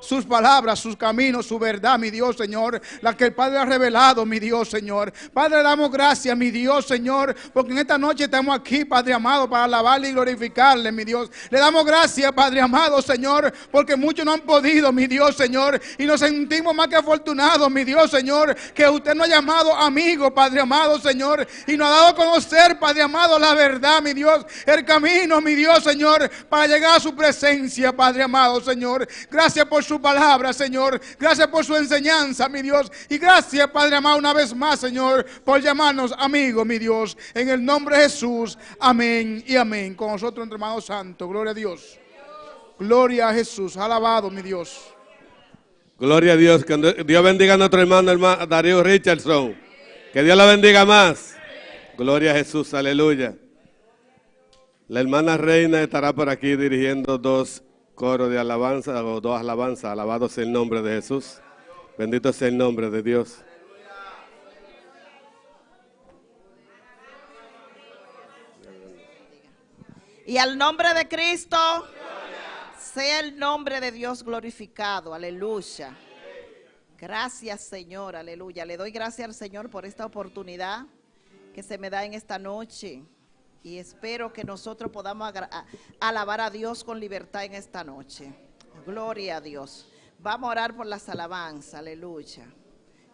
sus palabras, sus caminos, su verdad, mi Dios, Señor, la que el Padre ha revelado, mi Dios, Señor. Padre, le damos gracias, mi Dios, Señor, porque en esta noche estamos aquí, Padre amado, para alabarle y glorificarle, mi Dios. Le damos gracias, Padre amado, Señor, porque muchos no han podido, mi Dios, Señor, y nos sentimos más que afortunados, mi Dios, Señor, que usted nos ha llamado amigo, Padre amado, Señor, y nos ha dado a conocer, Padre amado, la verdad, mi Dios, el camino, mi Dios, Señor, para llegar a su presencia, Padre amado, Señor. Gracias por su palabra, Señor. Gracias por su enseñanza, mi Dios. Y gracias, Padre amado, una vez más, Señor, por llamarnos amigos, mi Dios. En el nombre de Jesús. Amén y amén. Con nosotros, nuestro hermano santo. Gloria a Dios. Gloria a Jesús. Alabado, mi Dios. Gloria a Dios. Que Dios bendiga a nuestro hermano Darío Richardson. Que Dios la bendiga más. Gloria a Jesús. Aleluya. La hermana Reina estará por aquí dirigiendo dos coro de alabanza o dos alabanzas. Alabado sea el nombre de Jesús. Bendito sea el nombre de Dios. Y al nombre de Cristo sea el nombre de Dios glorificado. Aleluya. Gracias, Señor. Aleluya. Le doy gracias al Señor por esta oportunidad que se me da en esta noche. Y espero que nosotros podamos alabar a Dios con libertad en esta noche. Gloria a Dios. Vamos a orar por las alabanzas. Aleluya.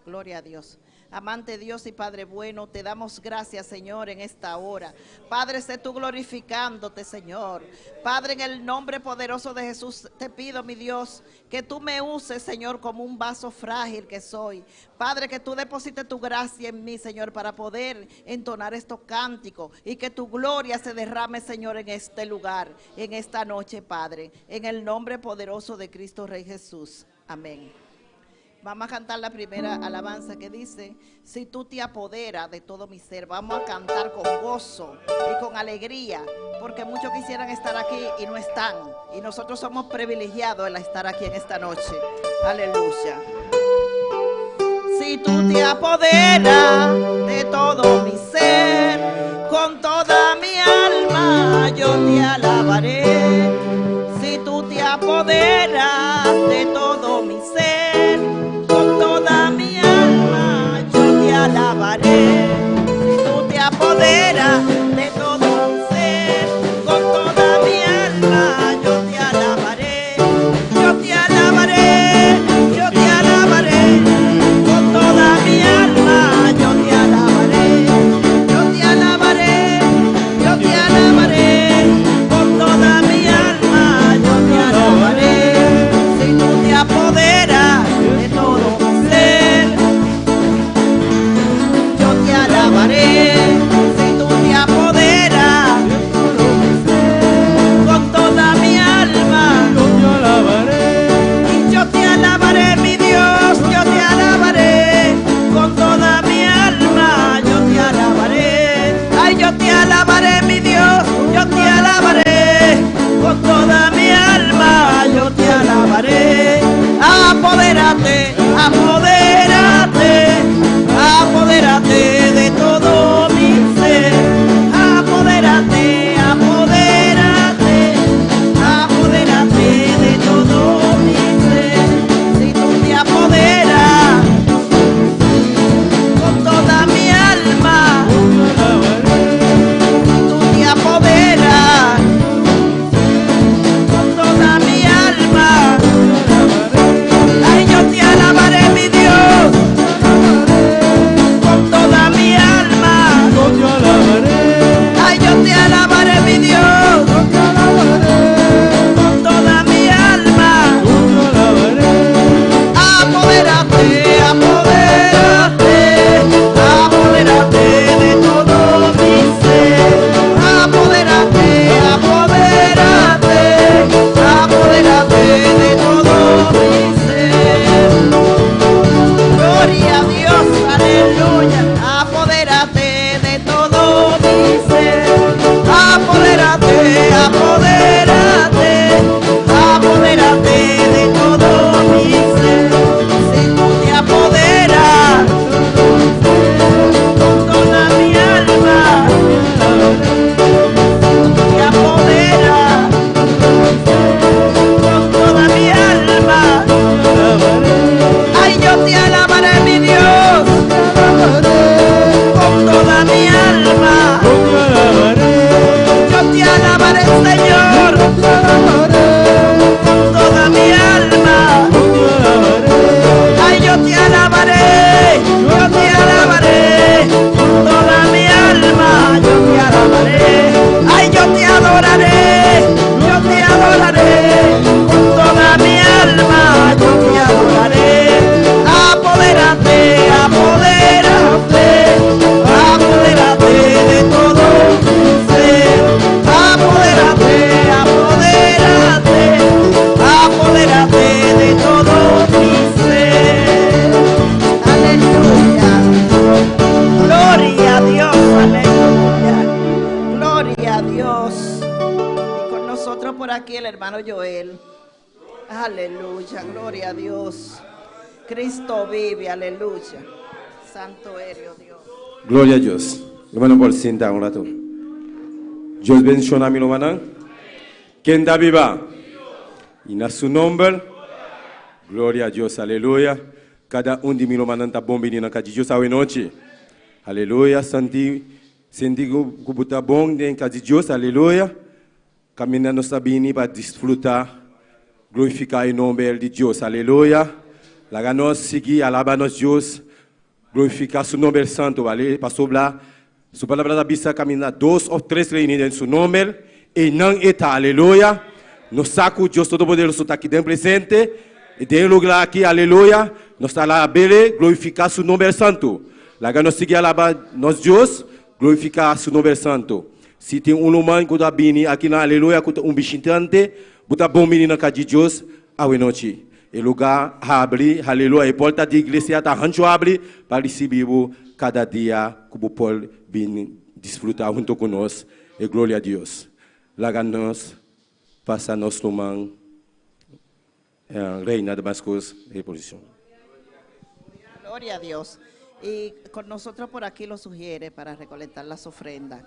Gloria a Dios. Amante Dios y Padre bueno, te damos gracias, Señor, en esta hora. Padre, sé tú glorificándote, Señor. Padre, en el nombre poderoso de Jesús, te pido, mi Dios, que tú me uses, Señor, como un vaso frágil que soy. Padre, que tú deposites tu gracia en mí, Señor, para poder entonar estos cánticos y que tu gloria se derrame, Señor, en este lugar, en esta noche, Padre. En el nombre poderoso de Cristo Rey Jesús. Amén. Vamos a cantar la primera alabanza que dice: si tú te apoderas de todo mi ser. Vamos a cantar con gozo y con alegría, porque muchos quisieran estar aquí y no están, y nosotros somos privilegiados en estar aquí en esta noche. Aleluya. Si tú te apoderas de todo mi ser, con toda mi alma yo te alabaré. Si tú te apoderas de todo mi ser, con toda mi alma yo te alabaré. Si tú te apoderas de todo mi ser, con toda mi alma yo te alabaré. Yo te alabaré, yo te alabaré, con toda mi alma yo te alabaré. Yo te alabaré, yo te alabaré, con toda mi alma yo te alabaré. Si tú te apoderas de todo mi ser, yo te alabaré. Si tú te apoderas Aleluya, gloria a Dios. Cristo vive, aleluya. Santo eres, Dios. Gloria a Dios. Hermano Paul, sienta un rato. Dios bendiga a mi hermano. ¿Quién está viva? Y en su nombre, gloria a Dios, aleluya. Cada uno de mi hermano está bombino, cada Dios sabe noche. Aleluya, senti que está bom en cada Dios, aleluya. Caminando sabini para disfrutar, glorificar el nombre de Dios, aleluya. La ganos seguir, alabanos Dios, glorificar su nombre santo, ¿vale? Pastor Bla, su palabra de Biblia camina 2 o 3 reunidos en su nombre, y no está, aleluya. Nos saco Dios Todopoderoso está aquí dentro presente, y de lugar aquí, aleluya. Nos está la belle, glorificar su nombre santo. La ganos seguir, alabanos Dios, glorificar su nombre santo. Se tem humano que está vindo aqui na aleluia, que visitante, está bom menino cá de Deus, a noite. O lugar abre, aleluia, a porta da igreja está rancho abre para receber cada dia que o povo vem desfrutar junto conosco. E glória a Deus. Lá nós passa nosso mão, reina de mais coisas e posição. Gloria a Dios. Y con nosotros por aquí lo sugiere para recolectar las ofrendas.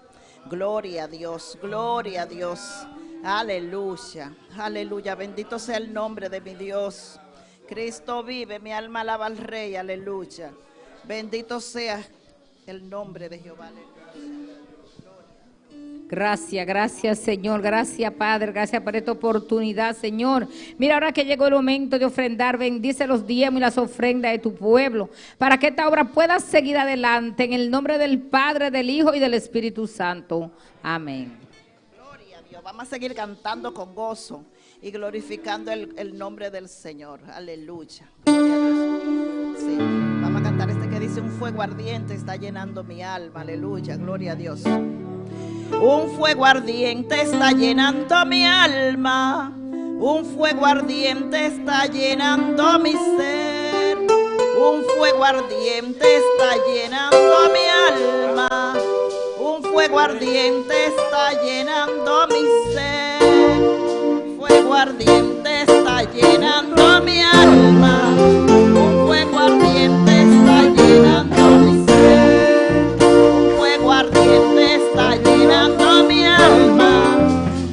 Gloria a Dios, gloria a Dios. Aleluya, aleluya. Bendito sea el nombre de mi Dios. Cristo vive, mi alma alaba al Rey, aleluya. Bendito sea el nombre de Jehová, aleluya. Gracias, gracias Señor, gracias Padre, gracias por esta oportunidad Señor. Mira, ahora que llegó el momento de ofrendar, bendice los diezmos y las ofrendas de tu pueblo, para que esta obra pueda seguir adelante, en el nombre del Padre, del Hijo y del Espíritu Santo. Amén. Gloria a Dios, vamos a seguir cantando con gozo y glorificando el nombre del Señor, aleluya. Gloria a Dios. Sí, vamos a cantar este que dice: un fuego ardiente está llenando mi alma, aleluya, gloria a Dios. Un fuego ardiente está llenando mi alma, un fuego ardiente está llenando mi ser, un fuego ardiente está llenando mi alma, un fuego ardiente está llenando mi ser, fuego ardiente está llenando mi alma, un fuego ardiente está llenando mi ser, un fuego ardiente está llenando mi alma,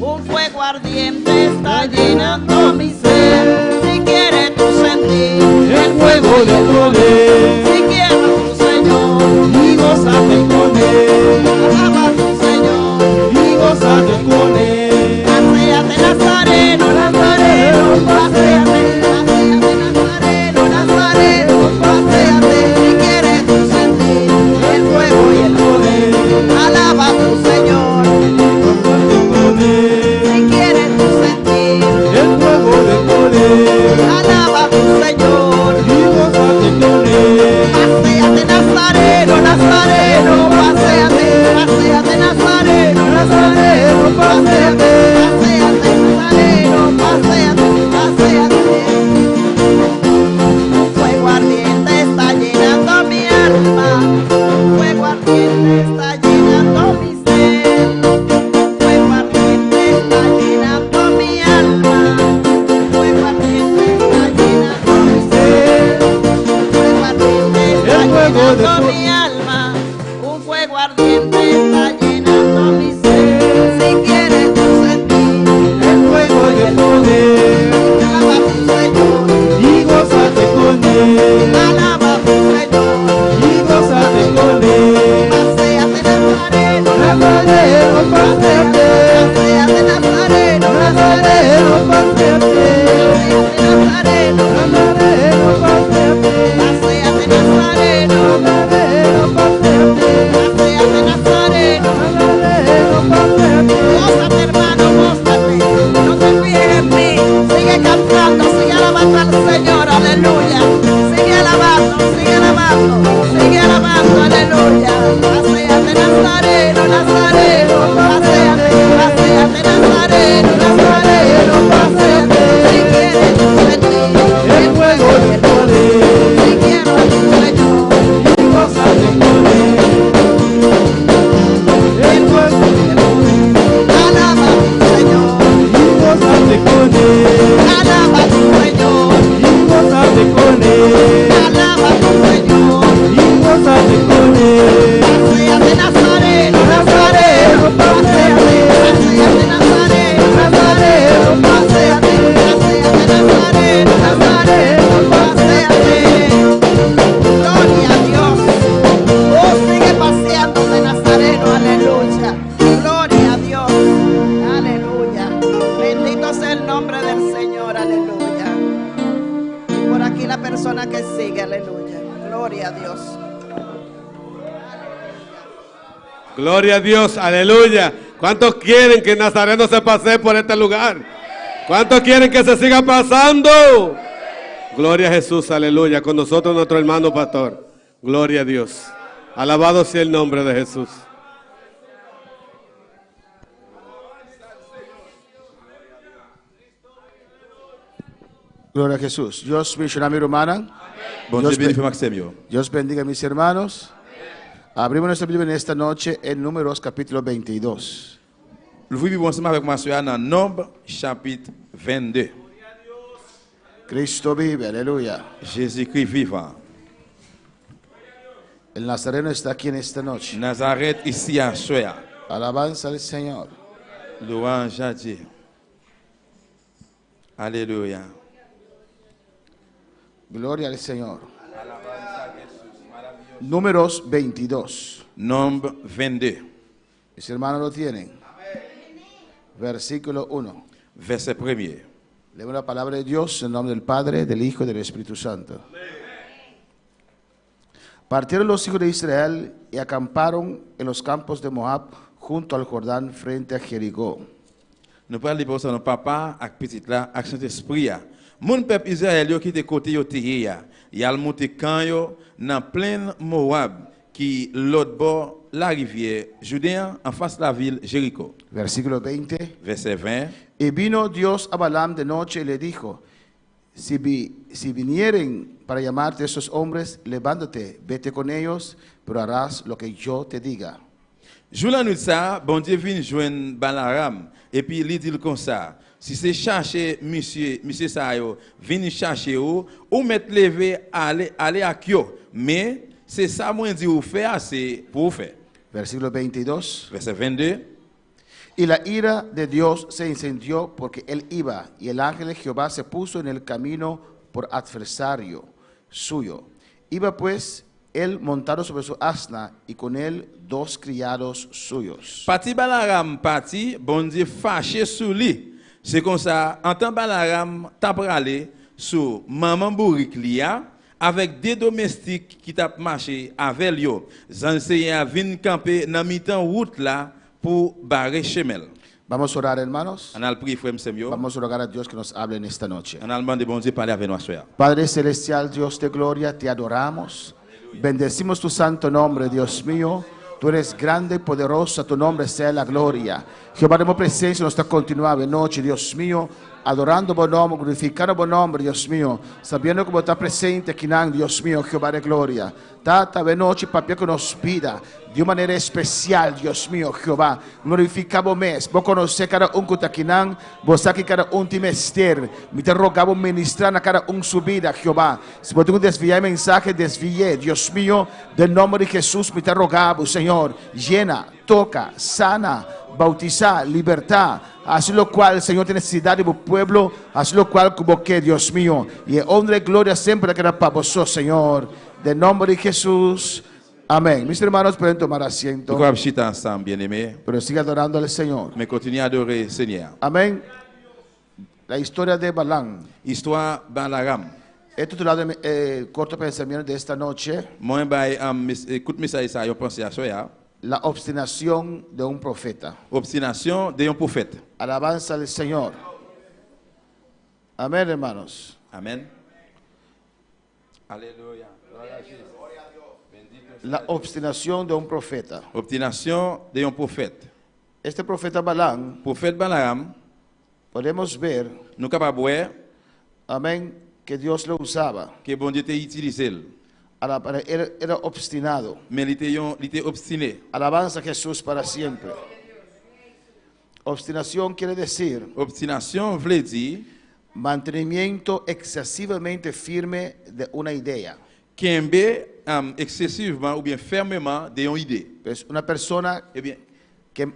un fuego ardiente está llenando mi ser. Si quieres tú sentir el fuego del poder, si quieres tu Señor y gózate con él, alaba a tu Señor y gózate con él. Paséate Nazareno, Nazareno, paséate, paséate Nazareno, Nazareno, paséate. Si quieres tú sentir el fuego y el poder, alaba a tu Señor. Si quieres tú sentir el fuego del poder, alaba a tu Señor y gózate con él. Paséate Nazareno, Nazareno, paséate, paséate Nazareno, Nazareno, paséate, paséate Nazareno, paséate, paséate. Un fuego ardiente está llenando mi alma, un fuego ardiente está llenando mi ser, un fuego ardiente está llenando mi alma, un fuego ardiente está llenando mi ser, un fuego ardiente está llenando mi alma, un fuego ardiente está llenando mi ser. Si quieres tú sentir el fuego y el poder, alaba a tu Señor y gózate con él, alaba a tu Señor y gózate con él. Paséate Nazareno, Nazareno, paséate, paséate Nazareno, Nazareno, paséate, paséate Nazareno, Nazareno, paséate, paséate Nazareno, Nazareno, paséate, paséate Nazareno, Nazareno, paséate. Gózate hermano, gózate, no te fijes en mí, sigue cantando, sigue alabando al Señor, aleluya. Sigue alabando, sigue alabando, sigue alabando, aleluya. Paséate Nazareno, Nazareno, paséate, paséate Nazareno, Nazareno, paséate. Si quieres tú sentir el fuego del poder, si quieres tu Señor y gózate con él, el fuego del poder, alaba a tu Señor y gózate con él, alaba a tu Señor. persona que sigue, aleluya. Gloria a Dios. Gloria a Dios, aleluya. ¿Cuántos quieren que Nazareno se pase por este lugar? ¿Cuántos quieren que se siga pasando? Gloria a Jesús, aleluya. Con nosotros nuestro hermano pastor. Gloria a Dios. Alabado sea el nombre de Jesús. Gloria a Jesús. Dios bendiga mi hermana. Bon Dieu bénisse Maxime yo. Dios bendiga a mis hermanos. Abrimos nuestra Biblia en esta noche en Números capítulo 22. Nous vivons ensemble avec ma soeur dans Nombre chapitre 22. Cristo vive, aleluya. Jésus-Christ vivant. El Nazareno está aquí en esta noche. Nazareth ici à soeur. Alabanza al Señor. Louange à Dieu. Alléluia. Gloria al Señor. Números 22. Nombre 22. Mis hermanos lo tienen. Versículo 1. Verset 1er. Leemos la palabra de Dios en nombre del Padre, del Hijo y del Espíritu Santo. Partieron los hijos de Israel y acamparon en los campos de Moab junto al Jordán frente a Jericó. Nous parlons pour ça, nos papa, avec petit là, avec Saint-Esprit. Mon peuple Israël, qui était côté yo tiye, il a monté camp yo dans plein Moab, qui l'autre bord la rivière Judéen en face de la ville Jéricho. Versículo 20. Verset 20. Y vino Dios a Balaam de noche y le dijo, si vinieren para llamarte esos hombres, levántate, vete con ellos, pero harás lo que yo te diga. Jour la nuit ça, bon Dieu vient joindre Balaam et puis il dit comme ça, si c'est chercher monsieur ça yo, venir chercher ou mettre lever aller à Kyo, mais c'est ça moi dit ou faire c'est pour faire. Versículo 22. Verset 22. Y la ira de Dios se incendió porque él iba, y el ángel de Jehová se puso en el camino por adversario suyo. Iba pues él montado sobre su asna y con él 2 criados suyos. Parti Balaam parti, bon Dieu fâché sur lui. C'est comme ça, en temps Balaam t'a pralé sur maman bourrique lia avec des domestiques qui t'a marché avec lui. Enseignants viennent camper dans mi-temps route là pour barrer chemel. Vamos a orar, hermanos. On a le prié frère Samuel. Vamos a rogar a Dios que nos hable en esta noche. On a demandé bon Dieu parler avec nous soeur. Padre celestial, Dios de gloria, te adoramos. Bendecimos tu santo nombre, Dios mío. Tú eres grande y poderoso, a tu nombre sea la gloria. Jehová, demos presencia en nuestra continuada noche, Dios mío, adorando buen nombre, glorificando buen nombre, Dios mío, sabiendo que vos estás presente aquí, Dios mío, Jehová de gloria. Tata de noche, papá, que nos pida de una manera especial, Dios mío, Jehová. Glorificamos mes, vos conocés cada un que está aquí, vos aquí cada un te mester. Me te rogamos ministrar a cada un su vida, Jehová. Si vos tengo que desviar el mensaje, desvié, Dios mío, del nombre de Jesús, me te rogamos, Señor, llena, toca, sana, bautizar, libertad. Así lo cual, Señor, tiene necesidad de tu pueblo, así lo cual como que, Dios mío, y honra y gloria siempre que era para vosotros, Señor, del nombre de Jesús. Amén. Mis hermanos pueden tomar asiento, Nous allons chiter ensemble, bien-aimés, pero siga adorando al Señor. mais continuez à adorer le Seigneur. Amén. La historia de Balaam. Histoire Balaam. He titulado corto pensamiento de esta noche, Moi, écoute mes ça, yo pense à soeur. la obstinación de un profeta. Obstination d'un prophète. Alabanza al Señor. Amén, hermanos. Amen. Alléluia. La obstinación de un profeta. Obstination d'un prophète. Este profeta Balaam, Prophète Balaam, podemos ver, nous capables de voir amén, que Dios lo usaba. que bon Dieu t'a utilisé, Era obstinado. mais il était obstiné. Alabanza a Jesús para siempre. Obstinación quiere decir Obstination veut dire mantenimiento excesivamente firme de una idea. qu'aimer excessivement ou bien fermement d'une idée. Es una persona Eh bien, que,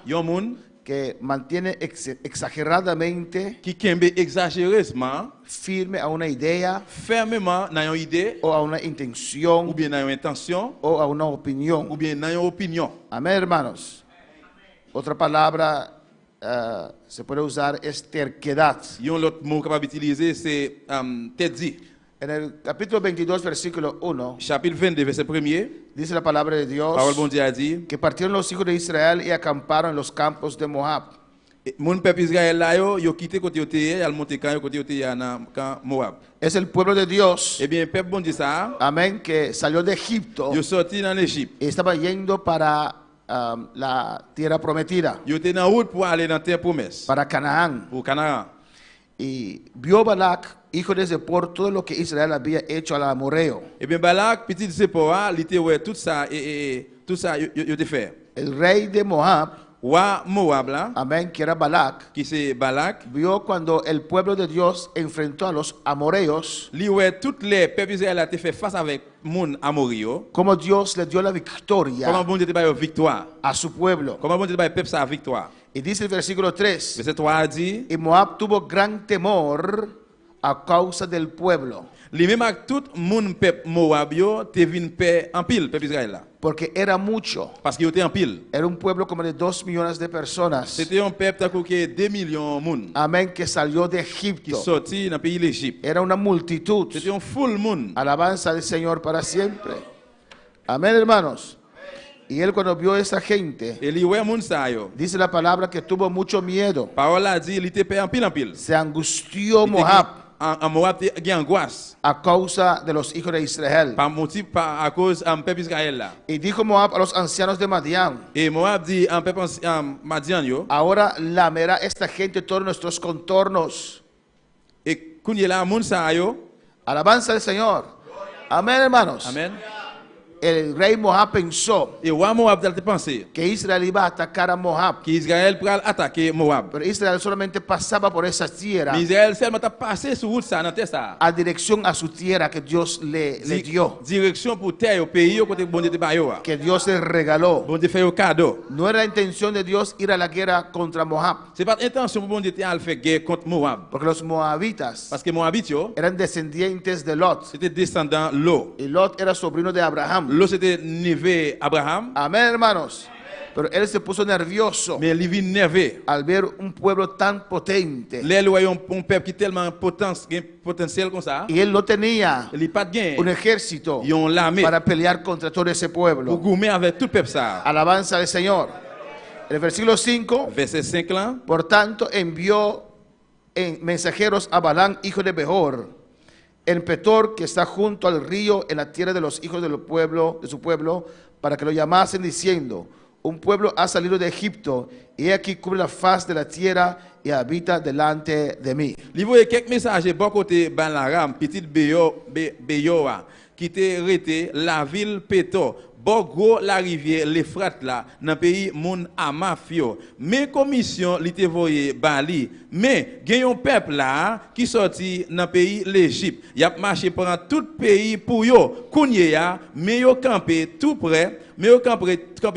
yon moun que mantiene exageradamente qui aime exagérément, firme a una idea fermement dans une idée o a una ou intención bien dans une intention o a una opinión. ou bien dans une opinion. Amén, hermanos. Otra palabra se puede usar es terquedad. Yon l'autre mot capable d'utiliser c'est tête dit. En el capítulo 22, versículo 1, chapitre 22, verset 1er, dice la palabra de Dios parole bon Dieu a dit, que partieron los hijos de Israel y acamparon en los campos de Moab. mon peuple Israël là yo quitté côté yoté, al monter quand côté yoté dans camp Moab. Es el pueblo de Dios, Eh bien, peuple bon Dieu ça, amén, que salió de Egipto yo sorti dans l'Égypte. y estaba yendo para la tierra prometida, Yo était en route pour aller dans terre promesse, para Canaán. pour Canaan. Y vio Balac, hijo de Zippor, todo lo que Israel había hecho al amorreo, Eh bien, Balak, petit Zipporah, il était ouais tout ça tout ça yo te fait. el rey de Moab, Roi Moab là, amén, que era Balac. qui c'est Balak, Vio cuando el pueblo de Dios enfrentó a los amorreos, lui ouais toutes les peuples Israël a été fait face avec moun Amorio. como Dios le dio la Comment victoria bon Dieu te baille victoire? a su pueblo. Comment bon Dieu te baille peuple ça victoire? Y dice el versículo 3, Verset 3 a dit, y Moab tuvo gran temor a causa del pueblo, li même avec tout moun peuple Moab yo te vinn paix en pile peuple Israël là, porque era mucho. parce qu'il était en pile. Era un pueblo como de 2 millones de personas, C'était un peuple tant que 2 millions moun amén, que salió de qui Egipto. sorti dans le pays l'Égypte. Era una multitud. C'était un full moun. Alabanza al Señor para siempre. Amén, hermanos. Y él cuando vio a esa gente, Et li ouais moun sa yo. dice la palabra que tuvo mucho miedo. Parole a dit il était paix en pile en pile. Se angustió Il était Moab en Moab il y a angoisse a causa de los hijos de Israel. par motif par à cause en peuple Israël là. Y dijo Moab a los ancianos de Madián, Et Moab dit en peuple Madian yo ahora lamerá esta gente todos nuestros contornos. et kounye la moun sa yo. Alabanza al Señor. Amén, hermanos. Amen. El rey Moab pensó Et roi Moab a pensé que Israel iba a atacar a Moab, que Israël pral attaquer Moab. pero Israel solamente pasaba por esa tierra Mais Israël seulement t'a passé sur route ça dans terre ça. a dirección a su tierra que Dios le dio, Direction pour terre au pays au côté bon Dieu te ba yo. que Dios le regaló. Bon Dieu fait au cadeau. No era la intención de Dios ir a la guerra contra Moab, C'est pas intention pour bon Dieu te al faire guerre contre Moab porque los moabitas parce que Moabit yo eran descendientes de Lot, c'était descendant Lot. y Lot era sobrino de Abraham. Lot c'était neveu Abraham, Amén, hermanos. Pero él se puso nervioso mais il vit nerveux. al ver un pueblo tan potente, Les loyaux un peuple qui tellement potentiel comme ça. y él no tenía Il pas de gain. un ejército Ils ont l'armée para pelear contra todo ese pour pueblo. goumer avec tout peuple ça. Alabanza al Señor. En el versículo 5, Verset 5 là. por tanto envió mensajeros a Balán, hijo de Beor, en Petor, que está junto al río, en la tierra de los hijos del pueblo, de su pueblo, para que lo llamasen diciendo: un pueblo ha salido de Egipto, y he aquí cubre la faz de la tierra y habita delante de mí. Il voyait quelques messages bon côté Balaram, petite Beyoa, qui était arrêté la ville Pétor. Bon gros la rivière l'Euphrate là dans pays moun Amafio. Mais commission li te voyé Bali, mais gen yon peuple là qui sorti dans pays l'Égypte. Y a marché pendant tout pays pour yo. Kounye ya, mais yo campé tout près,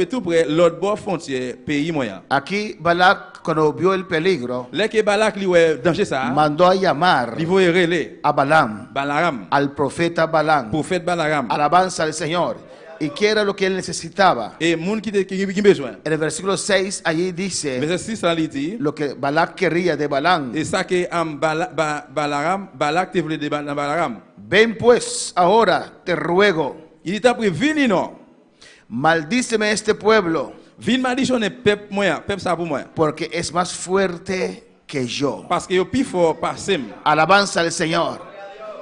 tout près l'autre bord frontière pays moyen. Aquí Balac, cuando vio el peligro, Là que Balak li ouais danger ça, mandó a llamar li voyé relé a Balaam, Balaram, al profeta Balaam. prophète Balaram. Alabanza al Señor. ¿Y qué era lo que él necesitaba? Et moun qui besoin. En el versículo 6, allí dice Verset 6 là il dit lo que Balac quería de Balaam. et ça que Balak te voulait de Balaram. Ven pues ahora, te ruego, Il t'a pris vini non. maldíceme este pueblo, Vin malédiction peuple moyen, peuple ça pour moi. porque es más fuerte que yo. Parce que yo plus fort par sim. Alabanza al Señor.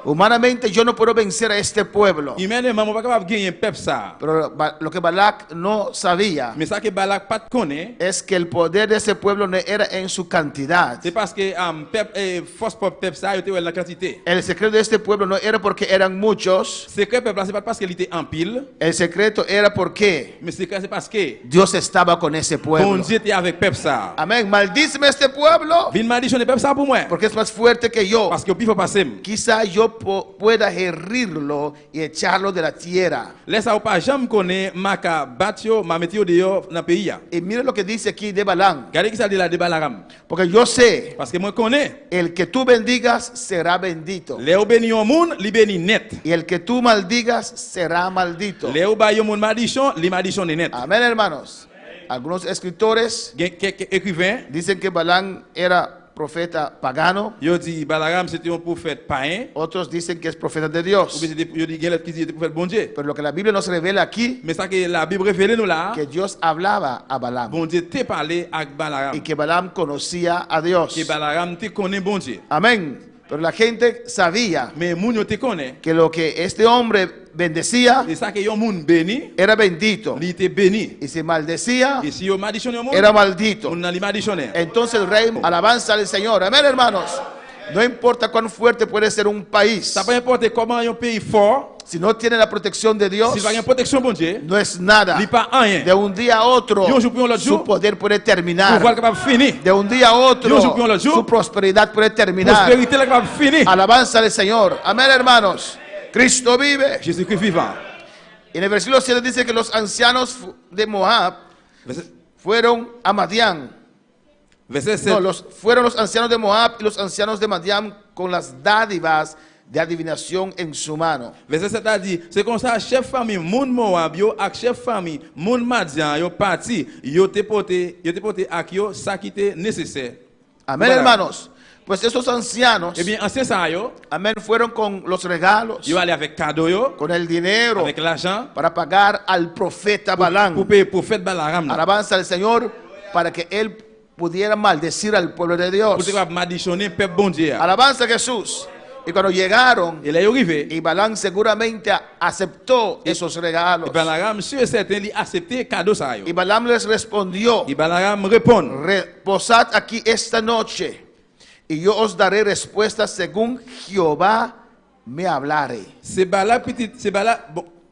Humanamente yo no puedo vencer a este pueblo. Humainement on pas capable gagner peuple ça. Pero lo que Balac no sabía Mais ça que Balak pas connaît, es que el poder de ese pueblo no era en su cantidad. c'est parce que peuple force peuple ça était dans la quantité. El secreto de este pueblo no era porque eran muchos. Secret peuple c'est pas parce qu'il était en pile, El secreto era porque mais secret c'est parce que Dios estaba con ese bon pueblo. Dieu était avec peuple ça. Amén. Maldíceme este pueblo Vin malédiction peuple ça pour moi. porque es más fuerte que yo. Parce que plus fort par sim. Quizá yo pueda herirlo y echarlo de la tierra. Laisse ou pas jamais connaît maka batio ma metio dehors dans pays ya. Y mire lo que dice aquí de Balaam. Regardez qui ça dit là de Balaram. Porque yo sé, Parce que moi connais. el que tú bendigas será bendito. Les ou béni au monde, li béni net. Y el que tú maldigas será maldito. Les ou ba yo monde malédiction, li malédiction net. Amén, hermanos. Algunos escritores Quelques écrivains dicen que Balaam era profeta pagano, Yo dit Balaam c'était un prophète païen. otros dicen que es profeta de Ou Dios. bien yo dit quelqu'un qui était prophète bon Dieu. Pero lo que la Biblia nos revela aquí, Mais ça que la Bible révèle nous là, que Dios hablaba a Balaam bon Dieu te parlé avec Balaam. y que Balaam conocía a Dios. Que Balaam te connaît bon Dieu. Amén. Pero la gente sabía Mais moun yo te connaît. que lo que este hombre bendecía Et ça que yon moun béni, era bendito. li te béni. Y si maldecía, Et si yo malédiction yon moun, era maldito. moun nan li maléditionné. Entonces el rey alabanza al Señor. Amén, hermanos. No importa cuán fuerte puede ser un país, Ça peu importe comment yon pays fort, si no tiene la protección de Dios, s'il va yon protection bon Dieu, no es nada. li pas rien. De un día a otro, Yo jour pour l'autre su jour, poder puede Pour terminar. voir capable fini. De un día a otro, Yo jour pour l'autre jour, su prosperidad puede terminar. Prospérité la capable fini. Alabanza al Señor. Amén, hermanos. Cristo vive. Jésus-Christ vivant. Y en el versículo 7 dice que los ancianos de Moab fueron a Madián. Verset 7. No, fueron los ancianos de Moab y los ancianos de Madián con las dádivas de adivinación en su mano. Verset 7 a dit, c'est comme ça, chef famille, moun Moab, yo ak chef famille, moun Madian, yo parti, yo te porté ak yo, ça qui était nécessaire. Amén, Voilà. hermanos. Pues esos ancianos, Eh bien, ancien ça yo, amén, fueron con los regalos, yo allé avec cadeau yo, con el dinero, avec l'argent, para pagar al profeta Balaam. pour payer prophète Balaam. là. Alabanza al Señor para que él pudiera maldecir al pueblo de Pour Dios. te capable maléditionner peuple bon Dieu. Alabanza a Jesús. Y cuando llegaron, Et là yo arrivé, y Balaam seguramente aceptó esos regalos. et Balaam sûr et certain li accepté cadeau ça yo. Y Balaam les respondió: Et Balaam répond, reposad aquí esta noche, y yo os daré respuesta según Jehová me hablare. c'est Balaam petit, c'est Balaam,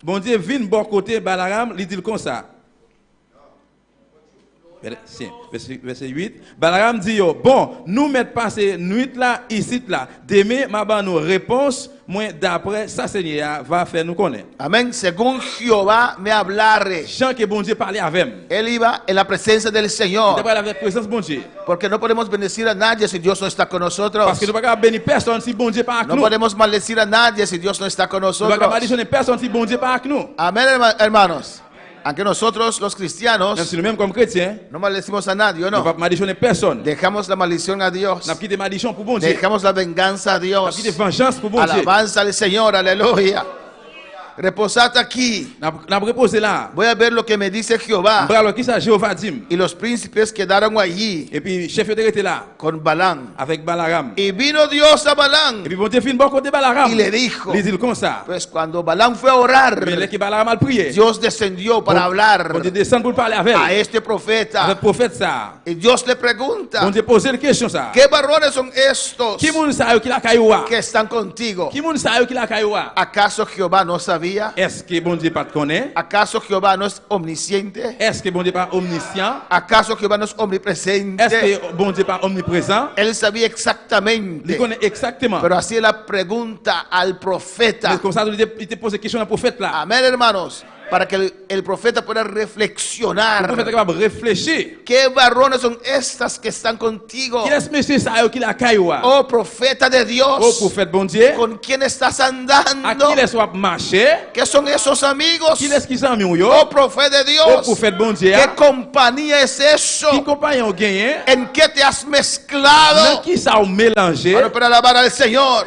bon Dieu vient bon côté Balaam, il dit comme ça. Verset 8. Balaam dit yo, bon, nous mettons passer nuit là, ici là. Demain, ma ba nous réponse, moi d'après ça Seigneur va faire nous connaître. Amén. Según Jehová me hablare. Jean que bon Dieu parlait avec. Él iba en la presencia del Señor. D'après la présence bon Dieu. Porque no podemos bendecir a nadie si Dios no está con nosotros. Parce que nous ne pouvons pas bénir personne si bon Dieu pas avec No nous. podemos maldecir a nadie si Dios no está con Nous ne pouvons pas nosotros. maléditionner personne si bon Dieu pas avec nous. Amén, hermanos. Aunque nosotros, los Même cristianos, si nous-mêmes comme chrétiens, no maldecimos a nadie, ¿o nous ne pouvons no? pas maléditionner personne. Dejamos la maldición a Dios. Nous avons quitté malédiction pour bon Dieu. Dejamos la venganza a Nous avons Dios. quitté vengeance pour bon Dieu. Alabanza al Señor, aleluya. Reposad aquí. Nous avons reposé là. Voy a ver lo que me dice Jehová. Alors, qui ça Jéhovah dit? Y los príncipes quedaron allí Et puis, chef était là, con Balaam. avec Balaam. Y vino Dios a Et Balaam puis, bon Dieu fin bon côté Balaam. y le dijo. Il dit comme ça. Pues cuando Balaam fue a orar, Mais là que Balaam a prié, Dios descendió para hablar bon Dieu descend pour parler avec a este avec le profeta. prophète ça. Y Dios le pregunta: Bon Dieu posé la question ça. ¿qué varones son estos Qui moun sa yo qui la kaywa? que están contigo? Qui moun sa yo qui la kaywa? ¿Acaso Jehová no sabía? Est-ce que bon Dieu pas te connaît? ¿Acaso Jehová no es omnisciente? Est-ce que bon Dieu pas omniscient? ¿Acaso Jehová no es omnipresente? Est-ce que bon Dieu pas omniprésent? Él sabía Il exactamente, connaît exactement. pero hacía la pregunta al Mais profeta. comme ça, il te pose la question au prophète là. Amén, hermanos, para que el profeta pueda Le prophète est reflexionar. capable de réfléchir. ¿Qué varones son estas que están contigo? Qui est monsieur sa yo qui la kaywa? Oh profeta de Oh Dios, prophète bon Dieu. ¿con quién estás À andando? qui les soit marché? ¿Qué son esos amigos? Qui est qui s'en mis yo? Oh profeta de Oh Dios, prophète bon Dieu. ¿qué compañía es Qui eso? compagnon gagné? ¿En qué te has Dans mezclado? qui ça a mélangé? Ahora para alabar al Señor.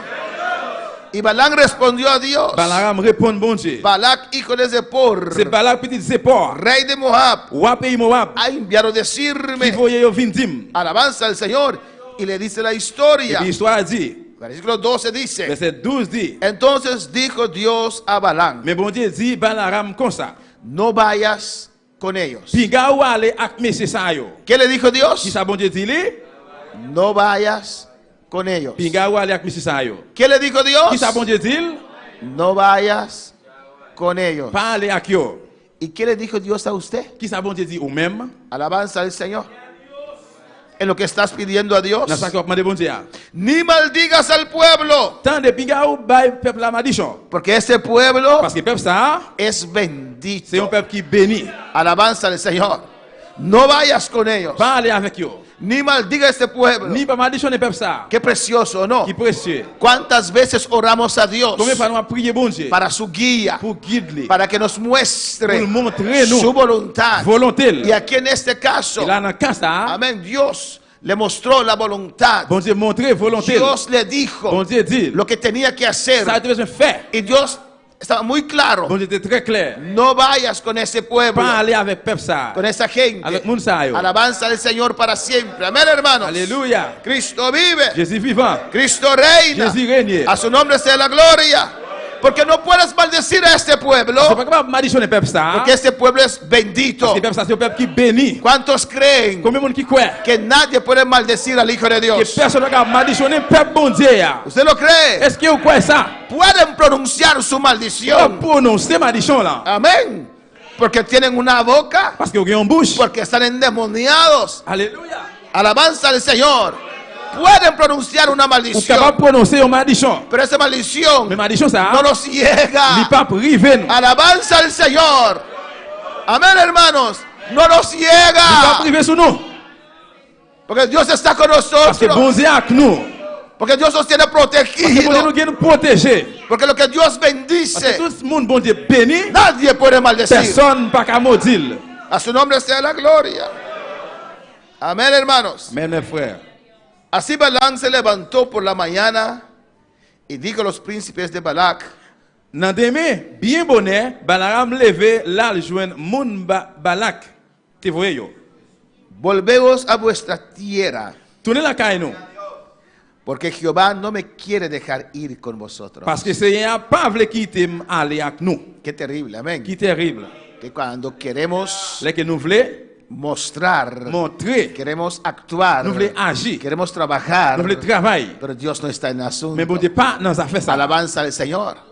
Y Balaam respondió a Dios. Balaam répond bon Dieu. Balac, hijo de Zippor, C'est Balak petit Zépor. rey de Moab, Wa pays Moab. ha enviado Qui decirme: voyait yo vindim. alabanza al Señor. Y le dice la Et historia. puis l'histoire dit, Versículo 12 dice: verset 12 dit, entonces dijo Dios a Balaam: mais bon Dieu dit Balaam comme ça. no vayas con ellos. Pinga ou aller ak monsieur sa yo. ¿Qué le dijo Qui Dios? ça bon Dieu dit li? No vayas con ellos. Pinga ou aller ak monsieur sa yo. ¿Qué le dijo Qui Dios? ça bon Dieu dit? No vayas con ellos. Pas aller ak yo. ¿Y qué le dijo Dios a usted? Qui ça bon Dieu dit ou même? Alabanza al Señor. En lo que estás pidiendo a Dios, Dans ça qu'on demande bon Dieu. ni maldigas al pueblo, Tant de pinga ou bay peuple la malédiction. porque este pueblo Parce que peuple ça, es c'est un bendito. peuple qui bénit. Alabanza al Señor. No vayas con ellos, Pas aller avec yo. ni maldiga este pueblo. Ni pas malédiction peuple ça. Qué precioso, ¿no? Qui précieux. ¿Cuántas veces oramos a Dios Combien de fois nous avons prié bon Dieu para su guía, pour guider, para que nos muestre pour montrer su nous voluntad? volonté. Y aquí en este caso, Et là dans le cas ça, amén, Dios le mostró la voluntad. Bon Dieu montre volonté. Dios le dijo Bon Dieu dit. lo que tenía que hacer. Ça a été besoin de faire. Y Dios estaba muy claro. Bon Dieu était très clair. No vayas con ese pueblo, Pas aller avec peuple ça. con esa gente. Avec moun sa yo. Alabanza al Señor para siempre. Amén, hermanos. Alléluia. Cristo vive. Jésus vivant. Cristo reina. Jésus règne. A su nombre sea la gloria. Porque no puedes maldecir a este pueblo. C'est pas capable malédiction peuple ça. Porque este pueblo es bendito. Parce que peuple ça c'est un peuple qui béni. ¿Cuántos creen Combien de monde qui croit que nadie puede maldecir al Hijo de que Dios? personne ne peut malédictionner peuple bon Dieu. ¿Usted lo cree? Est-ce que vous croyez ça? Pueden pronunciar su On maldición. prononcer malédiction là. Amén. Porque tienen una boca. Parce que vous avez une bouche. Porque están endemoniados. Alléluia. Alabanza al Señor. Pueden pronunciar una Vous êtes maldición. capable de prononcer une malédiction. Pero esa maldición Mais malédiction ça. no nos Ni llega. pas privé. Ni Alabanza al Señor. Amén, hermanos. No nos pas llega. privé sur nous. Porque Dios está con Parce que bon nosotros. Dieu avec nous. Porque Dios nos tiene Parce que bon Dieu protegidos. nous nous protéger. Porque lo que Dios Parce que bendice, tout le monde bon Dieu béni. nadie puede maldecir. Personne ne peut pas maudire. A su nombre sea la gloria. Amén, hermanos. Mais mes frères. Así Balaam se levantó por la mañana y dijo a los príncipes de Balac: Nan demain, bien bonheur, Balaam levé là le joindre moun Balak. Te voyez yo. volveos a vuestra tierra, Tournez la caille nous. porque Jehová no me quiere dejar ir con vosotros. Parce que Seigneur pas voulu quitter aller avec nous. Qué terrible, amén. Qui terrible. Que cuando queremos Les que nous voulons mostrar, montrer, queremos actuar, nous voulons agir, queremos trabajar, nous voulons travailler. pero Dios no está en el asunto. Mais bon Dieu pas dans ça fait ça. Alabanza al Señor.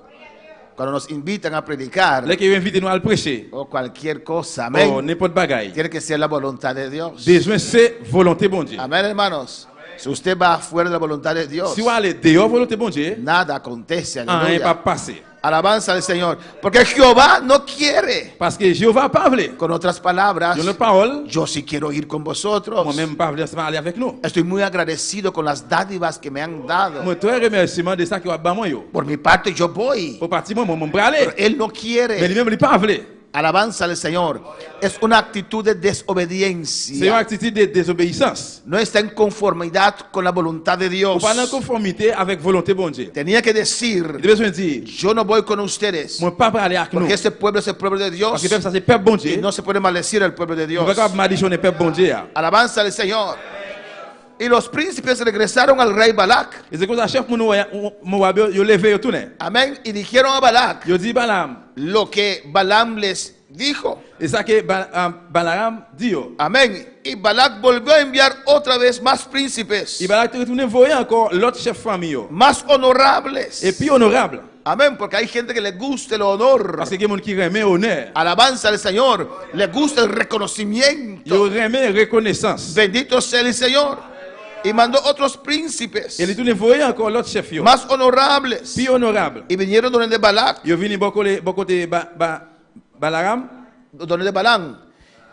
Cuando nos invitan a predicar Les qui invitent nous à le prêcher. o cualquier cosa, Oh, amén, n'importe bagaille. tiene que ser la voluntad de Dios. Besoin c'est volonté bon Dieu. Amén, hermanos. Si usted va fuera de la voluntad de Dios, Si vous allez dehors volonté bon Dieu, nada acontece. rien Aleluya. pas passer. Alabanza al Señor. Porque Jehová no quiere. Parce que Jéhovah pas voulu. Con otras palabras, Dans la parole, yo sí quiero ir con vosotros. moi-même pas voulu aller avec nous. Estoy muy agradecido con las dádivas que me han dado. Moi très remerciement de ça qui va ba moi yo. Por mi parte, yo voy. Pour partir moi mon bras Pero aller. él no Mais quiere. lui-même il pas voulu. Alabanza al Señor. Es una actitud de C'est une desobediencia. attitude de désobéissance. No está en conformidad con la voluntad de Dios. Pas en conformité avec volonté bon Dieu. Tenía que decir: Il besoin dire, yo no voy con ustedes. moi pas aller avec nous. Porque este pueblo es el pueblo de Dios. Parce que peuple ça c'est peuple bon Y Dieu. no se puede maldecir al pueblo de On Dios. va pas malédictionner peuple bon Dieu. Alabanza al Señor. Y los príncipes regresaron al rey Balac. Et c'est comme ça chef mon wabio yo levé yo tourner. Amén. Y dijeron a Balac Yo dit Balaam. lo que Balaam les dijo. Et ça que Balaam dit yo. Amén. Y Balac volvió a enviar otra vez más príncipes, Il va te retourner voyer encore l'autre chef famille yo. más honorables. Et puis honorable. Amén. Porque hay gente que le gusta el honor. Parce que il y a monde qui remet honneur. Alabanza al Señor. Le gusta el reconocimiento. Yo remet reconnaissance. Bendito sea el Señor. Y mandó otros príncipes Et il tourne voyer encore l'autre chef yo. más honorables. Puis honorable. Y vinieron donde Balac, Yo vini beaucoup de Balaam. donde Balaam.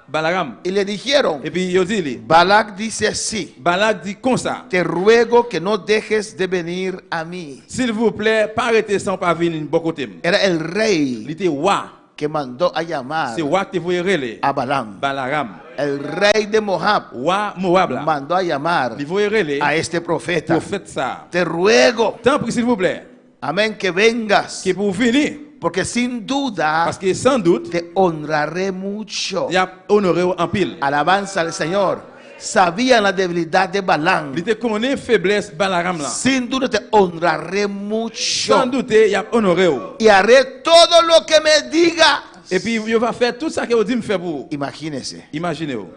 Balaam. Y le dijeron: Et puis yo dit lui. Balac dice así: Balak dit comme ça. te ruego que no dejes de venir a mí. S'il vous plaît, pas arrêter sans pas venir bon côté. Era el rey Il était roi. que mandó a llamar C'est roi qui voulait relais. a Balaam. Balaam. El rey de Moab Roi Moab là. mandó a llamar Il voulait relais. a este profeta. Prophète ça. Te ruego, Tant pis s'il vous plaît. amén, que vengas, Que pour venir. porque sin duda Parce que sans doute, te honraré mucho. il a honoré en pile. Alabanza al Señor. Sabían la debilidad de Balaam. Il était connaît faiblesse Balaam là. Sin duda te honraré mucho. Sans doute, il a honoré. Y haré todo lo que me diga. Et puis, il va faire tout ça que vous dites me faire pour vous. Imagínese. Imaginez-vous.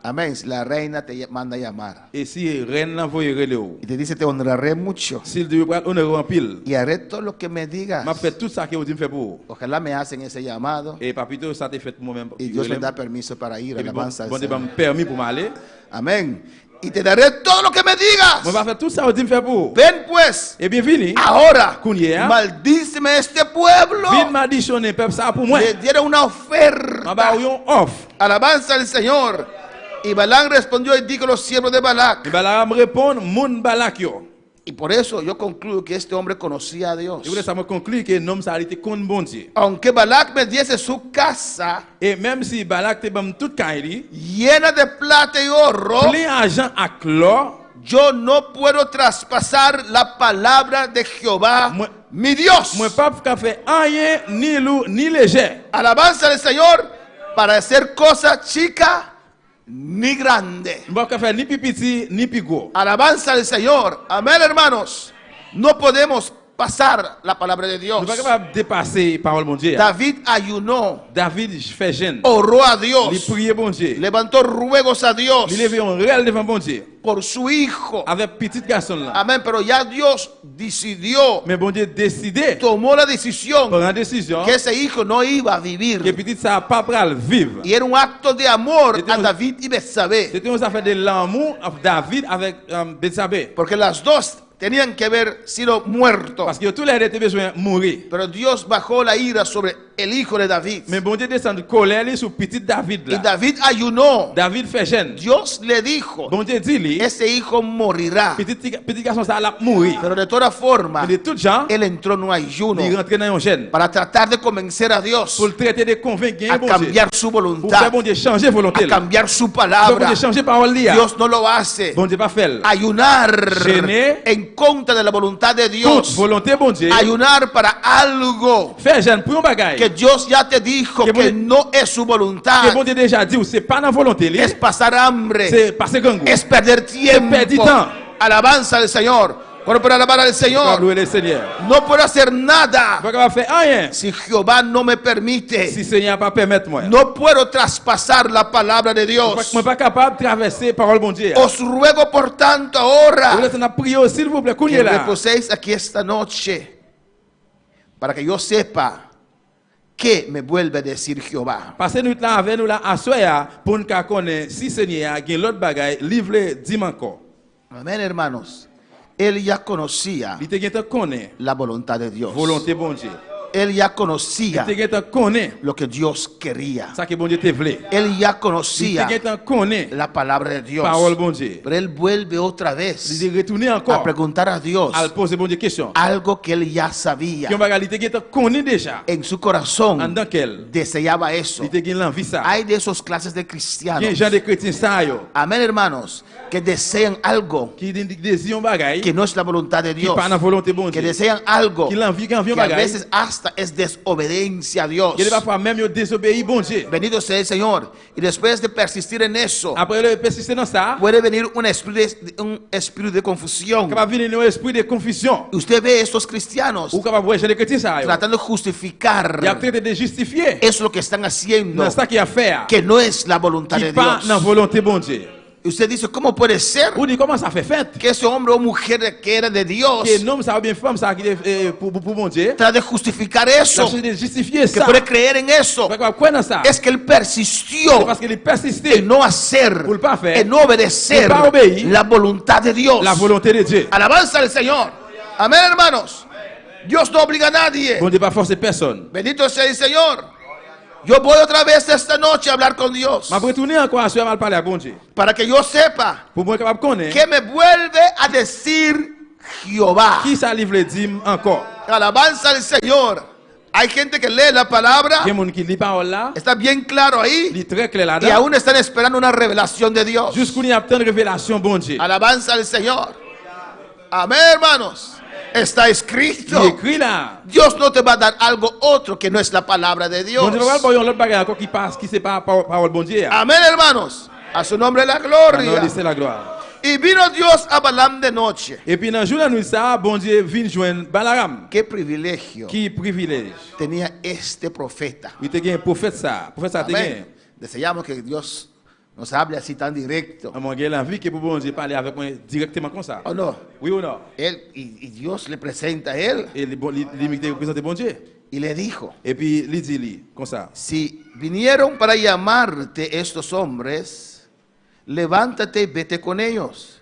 Amén. La reina te manda a llamar Et si reine là voyez relais. y te dice: te honraré mucho S'il doit honorer en pile. y haré todo lo que me digas. M'a fait tout ça que vous dites me faire pour vous. Ojalá me hacen ese llamado Et papito, ça te fait pour moi-même. y Dios me da permiso para ir. Et puis, Alabanza al bon Dieu va Señor. me permis pour m'aller. Amén. Y te daré todo lo que me Moi, digas. va faire tout ça, vous dites me faire pour vous. Ven pues Et bien, vini. ahora, Cuñea. maldíceme este pueblo. Vini m'additionner, peuple, ça pour moi. Le dieron una Ma oferta. ba yon off. Alabanza al Señor. Y Balaam respondió y dijo a los siervos de Balac: Et Balaam répond, moun balak yo. Y por eso yo concluyo que este hombre conocía a Dios. Et pour ça, je conclue que l'homme ça a été contre bon Dieu. Aunque Balac me diese su casa Et même si Balak te bam tout kairi, llena de plata y oro, plein argent à l'or, yo no puedo traspasar la palabra de Jehová, Moi- mi Dios. moi pas ka faire rien ni lourd ni léger. Alabanza al Señor para hacer cosa chica ni grande. Moi ka faire ni petit ni plus gros. Alabanza al Señor. Amén, hermanos. No podemos pasar la palabra de Dios. Nous pas capable dépasser parole mon Dieu. David ayunó, David fait jeûne. oró a Il Dios, priait bon Dieu. levantó ruegos a Dios Il levé un réel devant bon Dieu. por su hijo. Avec petit garçon là. Amén, pero ya Dios decidió, Mais bon Dieu décidé tomó la decisión prendre une décision que ese hijo no iba a que vivir. petit ça pas pral vivre. Y era un acto de amor C'était a un- David y Betsabé, C'était une affaire de l'amour de David avec Betsabé. porque las dos tenían que haber sido muertos. Parce que tous les deux étaient besoin de mourir. Pero Dios bajó la ira sobre el hijo de David. Mais bon Dieu descend de colère sur petit David Y là. David ayunó. David fait jeûne. Dios le dijo, Bon Dieu dit lui, ese hijo morirá. petit garçon ça allait mourir. Pero de toda forma, Mais de tout gens, él entró en un ayuno il rentre dans un jeûne para tratar de convencer a Dios pour le traiter de convaincre a bon Dieu. cambiar su Pour voluntad, faire bon Dieu changer volonté. a là. cambiar su Pour bon palabra. Dieu changer parole là. Dios no lo hace. Bon Dieu pas faire. Ayunar Jeûner en contra de la voluntad de Toute Dios. volonté bon Dieu. Ayunar para algo Faire jeûne pour un bagage. que Dios ya te dijo Que que bon- no es su Que voluntad. bon Dieu déjà dit, c'est pas dans volonté li. Es pasar hambre, C'est passer grand goût. es perder tiempo. perdí temps. Alabanza al Señor. Bueno, para alabar al Pas Señor, louer le Seigneur. no puedo hacer nada Pas capable faire rien. si Jehová no me permite. Si Seigneur pas permettre moi. No puedo traspasar la palabra de Dios. Moi pas capable de traverser parole bon Dieu. Os ruego por tanto Vous ahora laissez na prière s'il vous plaît, que couillez là. reposéis aquí esta noche para que yo sepa qué me vuelve a decir Jehová. Passez nous là avec nous là à soya pour nous connaître si Seigneur a gain l'autre bagaille, livre dis encore. Amén, hermanos. Él ya conocía Il te gain te connaît la voluntad de Dios. volonté bon Dieu. Él ya Il conocía te gain te connaît lo que Dios quería. ça que bon Dieu te voulait. Él ya Il te conocía gain te connaît la palabra de Dios. parole bon Dieu. Pero él vuelve otra Il vez dit retourner a encore preguntar a Dios à poser bon Dieu question. algo que él ya sabía. Qui bagaille il te gain te connaît déjà. En su corazón En dans quel deseaba eso. il te gain l'envie ça. Hay de esos clases de cristianos. Gen gens de chrétiens ça yo Amén, hermanos, que desean algo qui désirent bagaille que no es la voluntad de qui Dios. pas dans volonté bon Que Dieu. desean algo Qui l'envie quand vient que a bagaille. veces hasta es desobediencia a Dios. Il parfois même yo désobéi bon Dieu. Bendito sea el Señor. Y después de persistir en eso, Après le persister dans ça, puede venir un espíritu de confusión. capable venir un esprit de confusion. Usted ve estos cristianos Ou capable voir les chrétiens ça yo. tratando de justificar Il a traité de justifier eso lo que están haciendo, dans ça qui a fait que no es la voluntad qui de pas dans Dios. volonté bon Dieu. Y usted dice, ¿cómo puede ser Ou dit comment ça fait fait que ese hombre o mujer que era de Dios que homme ça ou bien femme ça qui est pour bon Dieu. trata de justificar La eso, chose de justifier que ça. puede creer en eso? Pas quoi dans ça. Es que él C'est persistió parce qu'il est persisté en no hacer, Por pas hacer, en no obedecer por pas obedecer la voluntad de Dios. la volonté de Dieu. Alabanza al Señor. Amén, hermanos. Dios no obliga a nadie. Bon Dieu pas forcer personne. Bendito sea el Señor. Yo voy otra vez esta noche a hablar con Dios M'a retourner encore à mal parler à bon Dieu. para que yo sepa Pour moi capable connaître que me vuelve a decir Jehová. qui ça livre le dîme encore. Alabanza al Señor. Hay gente que lee la palabra, Il y a monde qui lit parole là, está bien claro ahí, lit très clair y là-dedans. aún están esperando una revelación de Dios. Jusqu'où il y a tant de révélation bon Dieu. Alabanza al Señor. Amén, hermanos. Está Il escrito. écrit là. Dios no te va a dar algo otro que no es la palabra de Dios. Bon Dieu va pas l'autre bagage encore qui passe qui c'est pas parole bon Dieu. Amén, hermanos. A su nombre la Non, gloria. c'est la gloire. Y vino Dios a Balaam de noche. Et puis dans le jour de la nuit ça, bon Dieu vient joindre Balaam. Qué privilegio Qui privilège. tenía este profeta. Il te gagne prophète ça te gagne. Amén. Deseamos que Dios nos hable así tan directo. À mon gars l'envie que pour bon Dieu parler avec moi directement comme ça. ¿O no? Oui ou non? Y Dios le presenta a él Et l'imité représente bon Dieu. y le dijo, Et puis il dit comme ça. si vinieron para llamarte estos hombres, levántate y vete con ellos,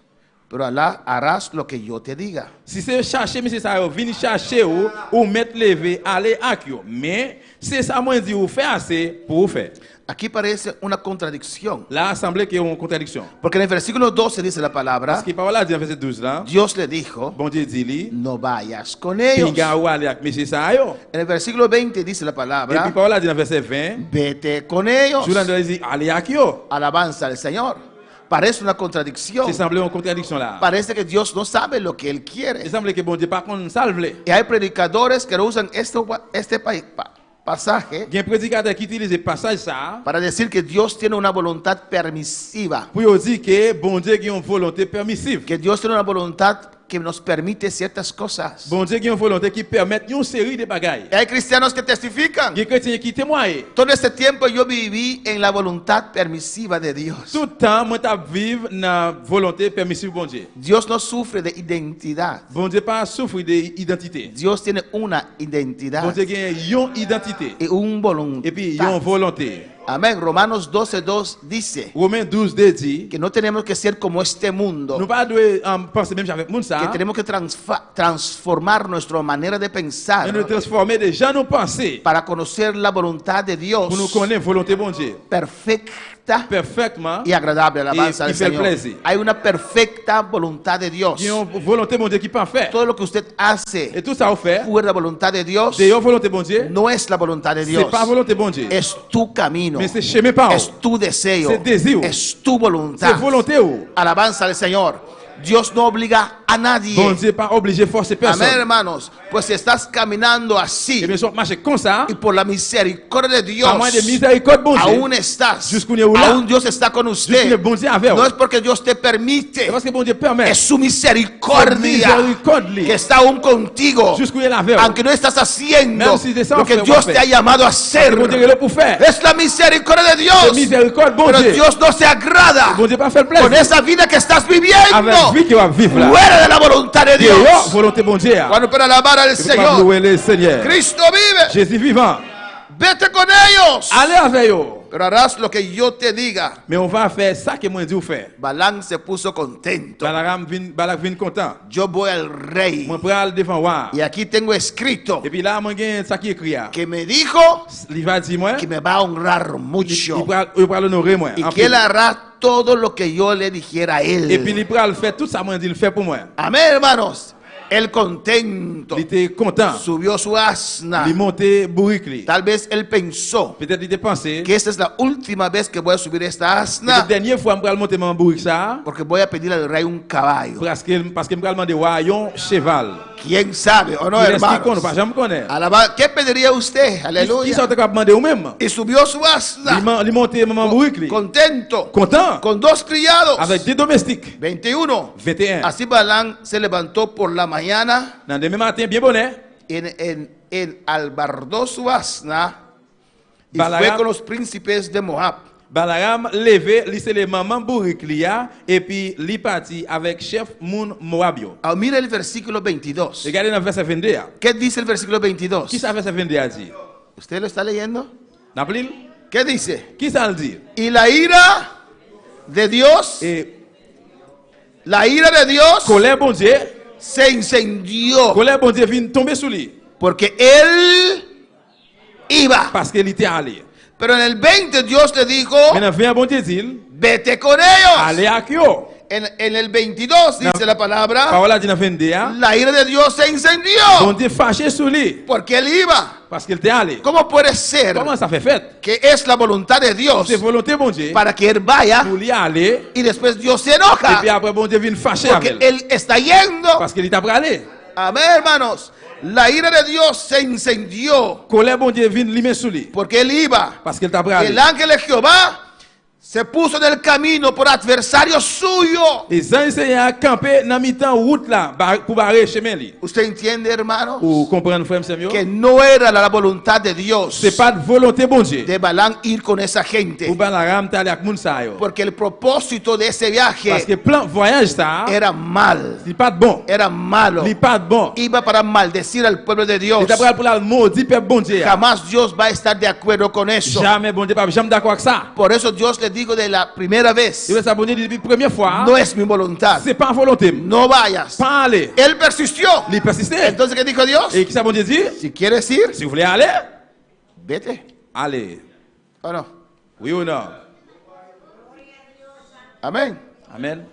pero harás lo que yo te diga. Si c'est chercher monsieur ça venir chercher ou mettre lever aller avec yo. Mais c'est ça moi dit ou faire assez pour faire. Aquí parece una contradicción. Là, semble qu'il y a une contradiction. Porque en el versículo 12 dice la Parce palabra, que parole là dit en verset 12 là, Dios le dijo, bon Dieu dit lui, no vayas con ellos. pinga ou aller avec monsieur ça yo. En el versículo 20 dice la Et puis palabra, parole là dit en verset 20, vete con ellos. Jules dit aller avec yo. Alabanza al Señor. Parece una contradicción. C'est semble une contradiction là. Parece que Dios no sabe lo que Él Il quiere. semble que bon Dieu par contre salve. Y hay predicadores que usan pasaje Il y a un prédicateur qui utilise le passage ça para decir que Dios tiene una voluntad permisiva. pour dire que bon Dieu qui a une volonté permissive. Que Dios tiene una voluntad que nos permite ciertas cosas. Bon Dieu qui a une volonté qui permet une série de bagailles. Y hay cristianos que testifican. Il y a chrétiens qui témoignent. Todo este tiempo yo viví en la voluntad permisiva de Dios. Tout le temps, moi t'as vivre dans la volonté permissive bon Dieu. Dios no sufre de identidad. Bon Dieu pas souffrir d'identité. Dios tiene una Bon identidad Dieu a une identité. y un Et puis il y a une voluntad. volonté. Amén. Romanos 12:2 dice Romains 12 dit, que no tenemos que ser como este mundo, nous pas devons penser même avec monde que ça. tenemos que transformar nuestra manera de pensar Nous transformer des gens nos pensées para conocer la voluntad de Dios pour nous connaître volonté bon Dieu. perfecta Parfaitement. y agradable. Alabanza Y al fait Señor. plaisir. Hay una perfecta voluntad de Dios. Il y a une volonté bon Dieu qui parfait. Todo lo que usted hace Et tout ça on fait. fuera de la voluntad de Dios C'est une volonté bon Dieu. no es la voluntad de Dios. C'est pas volonté bon Dieu. Es tu camino, Mais c'est chemin pas. es tu deseo, C'est désir. es tu C'est voluntad. volonté ou. Alabanza al Señor. Dios no obliga a nadie. Bon Dieu pas obligé de forcer Amén, personne. hermanos. Pues si estás caminando así Et bien sûr, marcher comme ça. y por la misericordia de Dios À moins de miséricorde bon Dieu. aún estás, Jusqu'où est où là? aún Dios está con Jusqu'où usted. est bon Dieu avec No vous. es porque Dios te permite, C'est parce que bon Dieu permet. es su misericordia Miséricorde. que está aún contigo. Jusqu'où est avec vous. Aunque no estás haciendo Même si te sens lo que faire, Dios va te ha faire. llamado a hacer. Bon Dieu est là pour faire. Es la misericordia de C'est Dios. miséricorde bon Pero Dieu. Dios no se agrada Bon Dieu pas faire con plaisir. esa vida que estás Avec viviendo vie qui va vivre là. fuera de la voluntad de Dieu, Dios. volonté bon Dieu. Cuando para alabar al Pas Señor, louer le Seigneur. Cristo vive. Jésus vivant. Vete con ellos. Allez avec eux. Pero harás lo que yo te diga. Mais on va faire ça que moi dit ou faire. Balaam se puso contento. Balak vin content. Yo voy al rey. Moi pral devant roi. Y aquí tengo escrito Et puis là moi gagne ça qui écrit. que me dijo Il va dire moi. que me va a honrar Il mucho pral honorer moi. y en que él plus. hará todo lo que yo le dijera a Et puis él. il pral faire tout ça moi dit il fait pour moi. Amén, hermanos. Él contento Il était content. subió su asna. Il montait bourrique. Tal vez él pensó Peut-être il était pensé. que esta es la última vez que voy a subir esta La asna dernière fois je pral monter mon bourrique ça. porque voy a pedir al rey un caballo. Parce que je pral demander roi un cheval. ¿Quién sabe o no, Il est qui connaît hermanos? pas jamais connaît. ¿Qué pediría usted? Qui Aleluya. sont capable demander ou même. Y subió su asna Il montait mon bourrique. contento Content. con dos criados. Avec des domestiques. 21. 21. Así Balaam se levantó por la mañana Dans demain matin bien bonnet. en albardó su asna y Balaam- fue con los príncipes de Moab. Balaam levé, li c'est les mamans bourrique lia et puis li parti avec chef moun Moabio. Ah, mira el versículo 22. Regardez dans le verset 22. ¿Qué dice el versículo 22? Qui ça verset 22 a dit? ¿Usted lo está leyendo? N'appelez? ¿Qué dice? Qui ça le dit? Y la ira de Dios, Et la ira de Dios colère bon Dieu, se incendió colère bon Dieu vient tomber sur lui porque él iba. parce qu'il était allé. Pero en el 20 Dios le dijo, Maintenant vient bon Dieu dit, vete con ellos. allez avec eux. En el 22 dice la palabra, Parole dit dans 22, la ira de Dios se bon incendió Dieu fâché sur lui porque él iba. parce qu'il était allé. ¿Cómo puede ser Comment ça fait fait? que es la voluntad de Dios C'est volonté bon Dieu para que él vaya pour lui aller y después Dios se et enoja puis après bon Dieu vient fâché porque avec elle él está yendo? parce qu'il était après aller. Amén, hermanos. La ira de Dios se incendió Colère bon Dieu vient lui sur lui porque él iba. parce qu'il était après aller. El ángel de Jehová se puso en el camino por adversario suyo. Les enseignants a campé dans mi-temps route là pour barrer chemin li. ¿Usted entiende, hermano? Ou comprendre frère Samuel? Que no era la voluntad de Dios C'est pas de volonté bon Dieu. de Balaam ir con esa gente. Ou Balaam t'aller avec moun sa yo. Porque el propósito de ese Parce viaje que plan voyage ça, era mal. c'est pas de bon. Era malo. Il pas de bon. Iba para maldecir al pueblo de Dios. Il est après pour la maudit peuple bon Dieu. Jamás Dios va a estar de acuerdo con eso. Jamais bon Dieu pas jamais d'accord avec ça. Por eso Dios le digo de la primera vez, Il veut ça bon Dieu depuis première fois. no es mi voluntad. C'est pas volonté. No vayas. Pas aller. Él persistió. Il persiste. Entonces, ¿qué dijo Dios? Et qui ça bon Dieu dit? Si quieres ir, Si vous voulez aller, vete. allez. ¿O no? Oui ou non? Amén. Amen.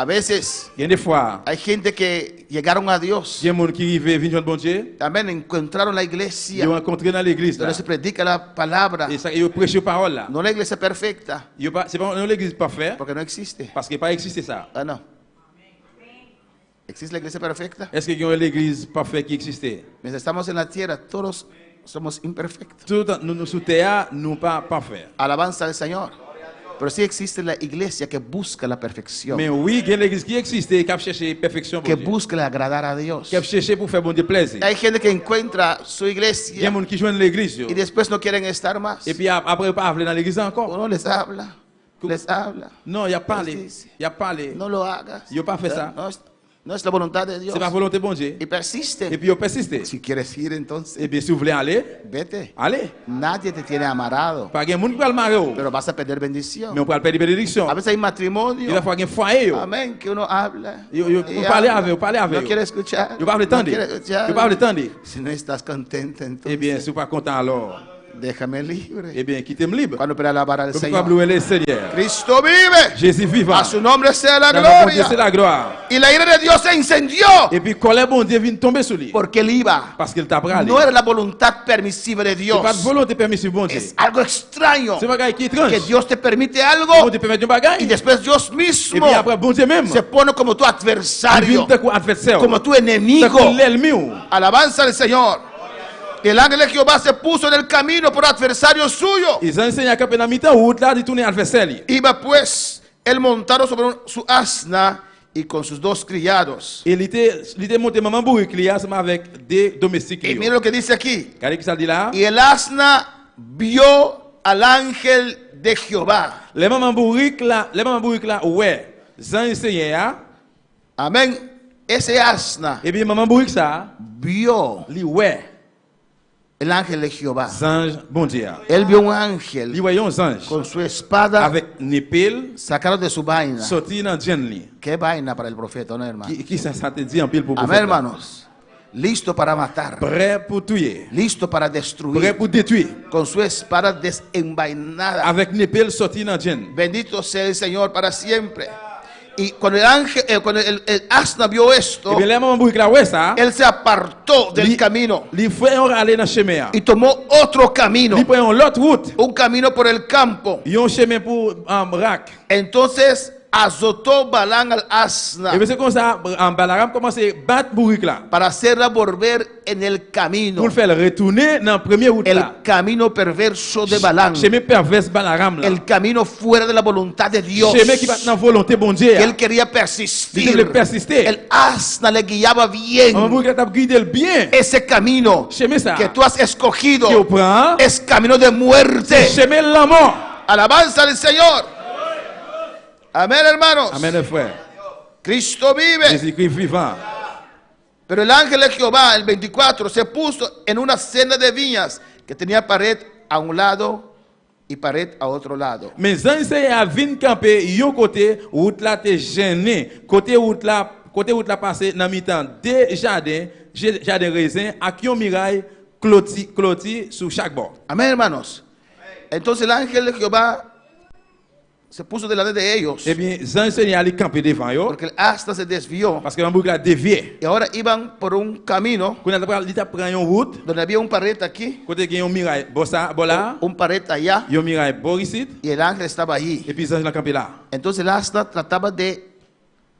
A veces Il y a des fois, hay gente que llegaron a Dios. il y a des gens qui arrivent venir bon Dieu, También encontraron la ils iglesia ont rencontré dans l'église là. donde se predica la palabra. Et ça, ils prêchent la parole là. No la iglesia perfecta, C'est pas l'église parfaite porque no existe. parce qu'il n'a pas existé ça. Ah, no. ¿Existe la iglesia perfecta? Est-ce qu'il y a une église parfaite qui existait? Mientras estamos en la tierra, todos somos imperfectos. Tout nous sous terre, nous pas parfaits. Alabanza al Señor. Pero sí existe la iglesia que busca la perfección, Mais oui, il y a une église qui existait, qui a cherché perfection que bon Dieu. busca agradar a Dios. Qui a cherché pour faire bon Dieu plaisir. Hay gente que encuentra su Il y a des iglesia gens qui joignent l'église yo. y después no quieren estar más. Et puis après pas aller dans l'église encore. Uno les habla. Non, il a parlé. Il a parlé. No lo hagas. Yo pas fait ça. No es la voluntad de Dios. C'est pas volonté bon Dieu. Y persiste. Et puis il persiste. Si quieres ir entonces, Et bien si vous voulez aller, vete. allez. Nadie te tiene amarrado, Pas de monde qui va le marier. pero vas a perder bendición. Mais on peut perdre bénédiction. A veces hay Il matrimonio, va falloir un foyer yo. amén, que uno habla. Yo y parler habla. avec, parler avec. No quiere escuchar. Yo pas le No temps. quiere escuchar. Yo pas le temps. Si no estás contento, Eh bien, entonces si vous pas content alors, déjame libre. eh bien, quittez-moi libre. Cuando para alabar al Comme pas Señor. louer le Seigneur. Cristo vive. Jésus vivant. A su nombre sea la Dans le nom de Dieu, c'est gloria. la gloire. Y la ira de Dios se incendió Et puis, colère bon Dieu vient tomber sur lui. porque él iba. Parce qu'il t'a bralé. No era la voluntad permisiva de C'est Dios. pas de volonté permissive bon Dieu. Es algo extraño C'est un bagage qui est étrange. que Dios te permite Bon algo Dieu permet un bagage. y después Dios Et mismo puis après, bon Dieu même. se pone como tu Il adversario, vient comme adversaire. como tu C'est enemigo. comme l'ennemi. Alabanza al Señor. El ángel de Jehová se puso en el camino por adversario suyo. Ils enseignent à camper dans la mi-temps route là, de tourner adversaire. Iba pues él montado sobre su asna y con sus dos criados. Et il était monté maman bourrique là, ensemble avec des domestiques. Y mira lo que dice aquí. Regardez ce que ça dit là. Y el asna vio al ángel de Jehová. Les mamans bourriques là, ouais. Zan enseignent. Amén. Ese asna Et bien maman bourrique ça, vio li ouais. el ángel de Jehová. Zange bon Dieu. Él vio un Li ángel voyons zange con su espada avec une épée sacado de su vaina. sorti dans djen li. Qué vaina para el profeta, ¿no, hermano? Qui ça te dit en pile pour Amén, prophète. hermanos. Listo para matar. Prêt pour tuer. Listo para Prêt destruir. pour détruire. Con su espada desenvainada. Avec une épée sorti dans djen. Bendito sea el Señor para siempre. Y cuando el ángel, cuando el asna vio esto, Et bien les mamans bourrique là ouais ça. él se apartó del camino Li fait aller dans chemin. y tomó otro camino, Li prend l'autre route. un camino por el campo. Yon chemin pour rack. Entonces azotó Balán al asna Et bien c'est comme ça, en Balaram commence à battre bourrique là. para hacerla volver en el camino, Pour le faire retourner dans la première route là. el camino perverso de Balán, Chemin perverse Balaram là. el camino fuera de la voluntad de Dios. Chemin qui va dans la volonté bon Dieu. Y él quería Il persistir. devait persister. El asna le guiaba bien. On bourrique t'a guidé bien. Ese camino Chemin ça. que tú has escogido Qui au prend. es camino de muerte. Chemin la mort. Alabanza al Señor. Amén, hermanos. Amen frère. Cristo vive. Jésus-Christ vivant. Pero el ángel de Jehová, el 24, se puso en una senda de viñas que tenía pared a un lado y pared a otro lado. Mais enseigne à vin camper yon côté route là te gêné. Côté route là passé dans mi-temps des jardins raisin avec yon muraille clôti sur chaque bord. Amén, hermanos. Entonces el ángel de Jehová se puso delante de ellos Eh bien, enseigne à aller camper devant yo porque el asna se desvió parce que l'emboucle là dévié. y ahora iban por un camino Quand il prend yon route, donde había un pared aquí, côté qui yon muraille bola, un pared allá yon muraille borisit y el ángel estaba allí. et puis enseigne la camper là. Entonces el asna trataba de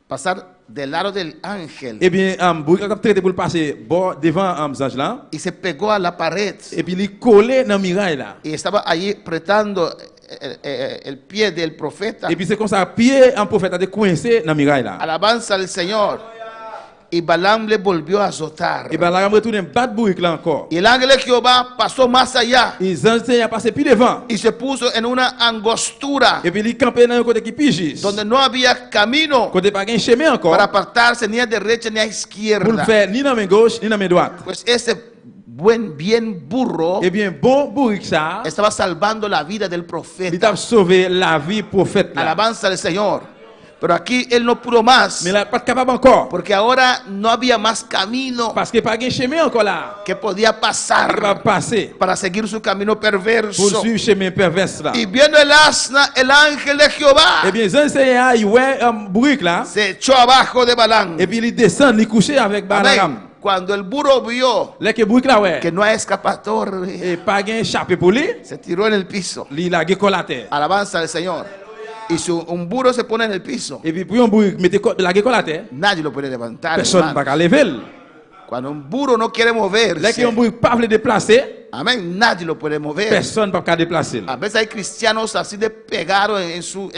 pasar del lado del ángel Eh bien, boucle là traité pour passer bord devant ange là y se pegó a la pared et puis il collé dans muraille là. y estaba allí apretando el pie del profeta. Et puis c'est comme ça, pied en prophète a été coincé dans la muraille là. Alabanza al Señor. Y Balaam le volvió a azotar. Et bien là, on retourne battre bourrique là encore. Y el ángel de Jehová pasó más allá Ils enseignent à passer plus devant. y se puso en una angostura Et puis ils campent dans un côté qui pigis. donde no había camino Côté pas un chemin encore. para apartarse ni a derecha ni a Pour le izquierda. faire ni dans main gauche ni dans main droite. Pues ese bien burro Eh bien, bon bourrique ça, estaba salvando la vida del il profeta. t'a sauvé la vie prophète là. Alabanza al Señor. Pero aquí él no pudo más. Mais là, pas capable encore. Porque ahora no había más camino Parce que pas de chemin encore là. que podía Il va pasar passer para seguir su camino pour perverso. suivre chemin perverse là. Y viendo el asna, el ángel de Jehová Eh bien, Seigneur, il ouais un bourrique là. se echó abajo de Balán. Et puis il descend, il couche avec Balaam. Amén. Cuando el burro vio Là que bourrique là ouais. que no hay escapatoria, Et pas de échappé pour lui. se tiró en el piso. Il a guéco la terre. Alabanza al Señor. Y si un burro se pone en el piso, Et puis pour un bourrique mettre la guéco la terre. nadie lo puede levantar. Personne hermano. ne va lever. Cuando un burro no quiere Là que moverse, un bourrique pas veut déplacer, amén, nadie lo puede mover. personne ne va déplacer. A veces hay cristianos así de pegados en su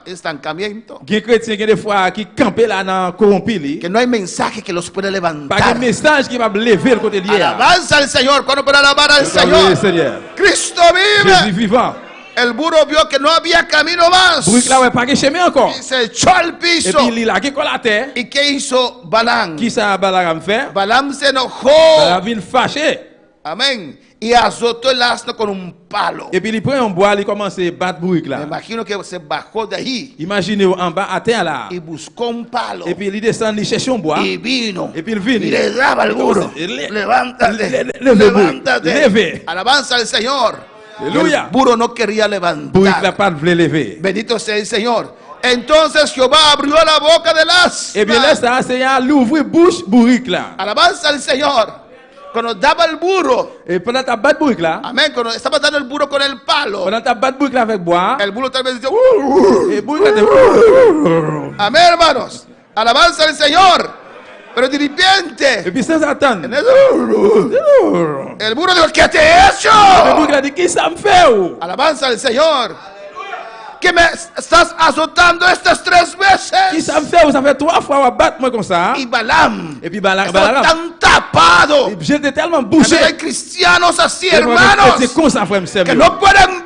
estancamiento, Il y a des chrétiens qui des fois qui campent là dans corrompu li. que no hay mensaje que los pueda Pas de levantar. message qui va lever le côté d'hier. Alabanza al Señor. Cuando para alabar al Seigneur. Señor, Cristo Jésus vive. vivant. El burro vio que no había camino más Bourrique là ouais pas de chemin encore. y se echó al Et piso. puis il a guéco la terre. ¿Y qué hizo Balán? Qui ça Balaam fait? Balaam se enojó, Balaam vient fâché. amén, y azotó el asno con un palo. Et puis il prend un bois, il commence à battre bourrique Me là. imagino que se bajó de ahí Imaginez en bas à terre là. y buscó un palo Et puis il descend, il cherche un bois. y vino Et puis il vient. y le daba al burro. Levántate, levántate. Leve. Alabanza al Señor. Alléluia. El burro no quería Bourrique là levantar. pas de lever. Bendito sea el Señor. Entonces Jehová abrió la boca del Et bien là, asna. ça, Seigneur, l'ouvre bouche bourrique là. Alabanza al Señor. Cuando daba el burro, Et pendant ta batte bourrique là, amén, cuando estaba dando el burro con el palo, pendant ta batte bourrique là avec bois, el burro tal vez dice, et bourrique là, amén, hermanos. Alabanza al Señor. Pero de et repente, puis sans attendre, en eso, el burro dijo, ¿qué te he le hecho? bourrique là dit, qui ça me fait ou? Alabanza al Señor. Que me estás azotando estas 3 Qui veces. ça me fait ou? Ça fait 3 fois on battre moi comme ça. Y Balaam Et puis estaba Balaam, tan tapado. j'étais tellement Amén, bouché. hay cristianos así, C'est hermanos, comme ça, frère, que m'sais. no pueden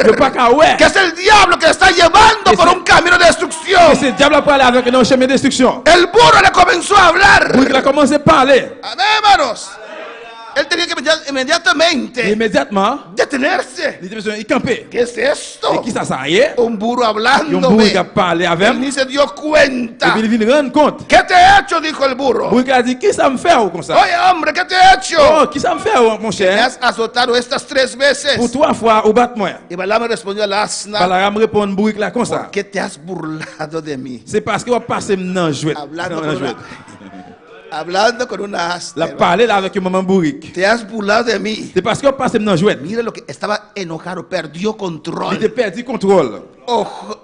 Je ver pas qu'à ouais. que es el diablo que le está llevando por un camino de Et destrucción. c'est le diable pour aller avec un chemin de destruction. El burro le comenzó a hablar. Bourrique là commence à parler. Amén, hermanos. Él tenía que inmediatamente Immédiatement, detenerse. il campait. ¿Qué es esto? Et qui ça, ça y est? Un burro Et un hablando. bourrique a parlé avec. Él ni se dio Et cuenta. puis il vient rendre compte. ¿Qué te he hecho? Dijo el burro. Bourrique a dit, qui ça me fait ou comme ça? Oye, hombre, ¿qué te he hecho? Oh, qui ça me fait ou, mon Me cher? has azotado estas 3 veces. Pour 3 fois, ou battre moi. Y Balaam respondió al asna, Balaam répond bourrique là comme ça. ¿por qué te has burlado de mí? C'est parce qu'il va passer dans le jouet. Hablando con una asna. La parler là avec un maman bourrique. Te has burlado de mí. C'est parce qu'il va passer dans le jouet. Mira lo que estaba enojado, perdió Il control. a perdu contrôle.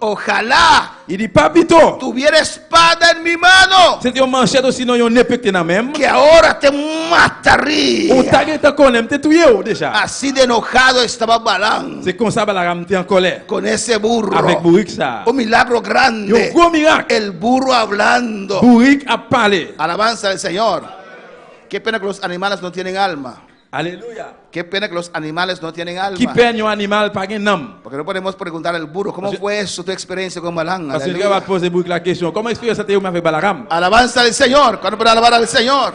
Ojalá Il dit, papito, tuviera espada en mi mano, c'était un manchette ou sinon un épée que dans même. que ahora te Ou mataría. t'as été collé, t'es tué ou déjà. Así de enojado estaba Balaam C'est comme ça Balaam était en colère. con ese burro. Avec bourrique ça. Un milagro Un grande. gros miracle. El burro hablando. Bourrique a parlé. Alabanza al Señor. Qué pena que los animales no tienen alma. Alléluia. Qué pena que los animales no tienen Qui alma. peigne un animal pas un homme. Porque no podemos preguntar al burro, ¿cómo fue eso tu experiencia con Balaam? Parce que je Aleluya. vais poser bourrique la question. Comment expérience c'était avec Balaam? Alabanza al Señor. Cuando para alabar al Señor.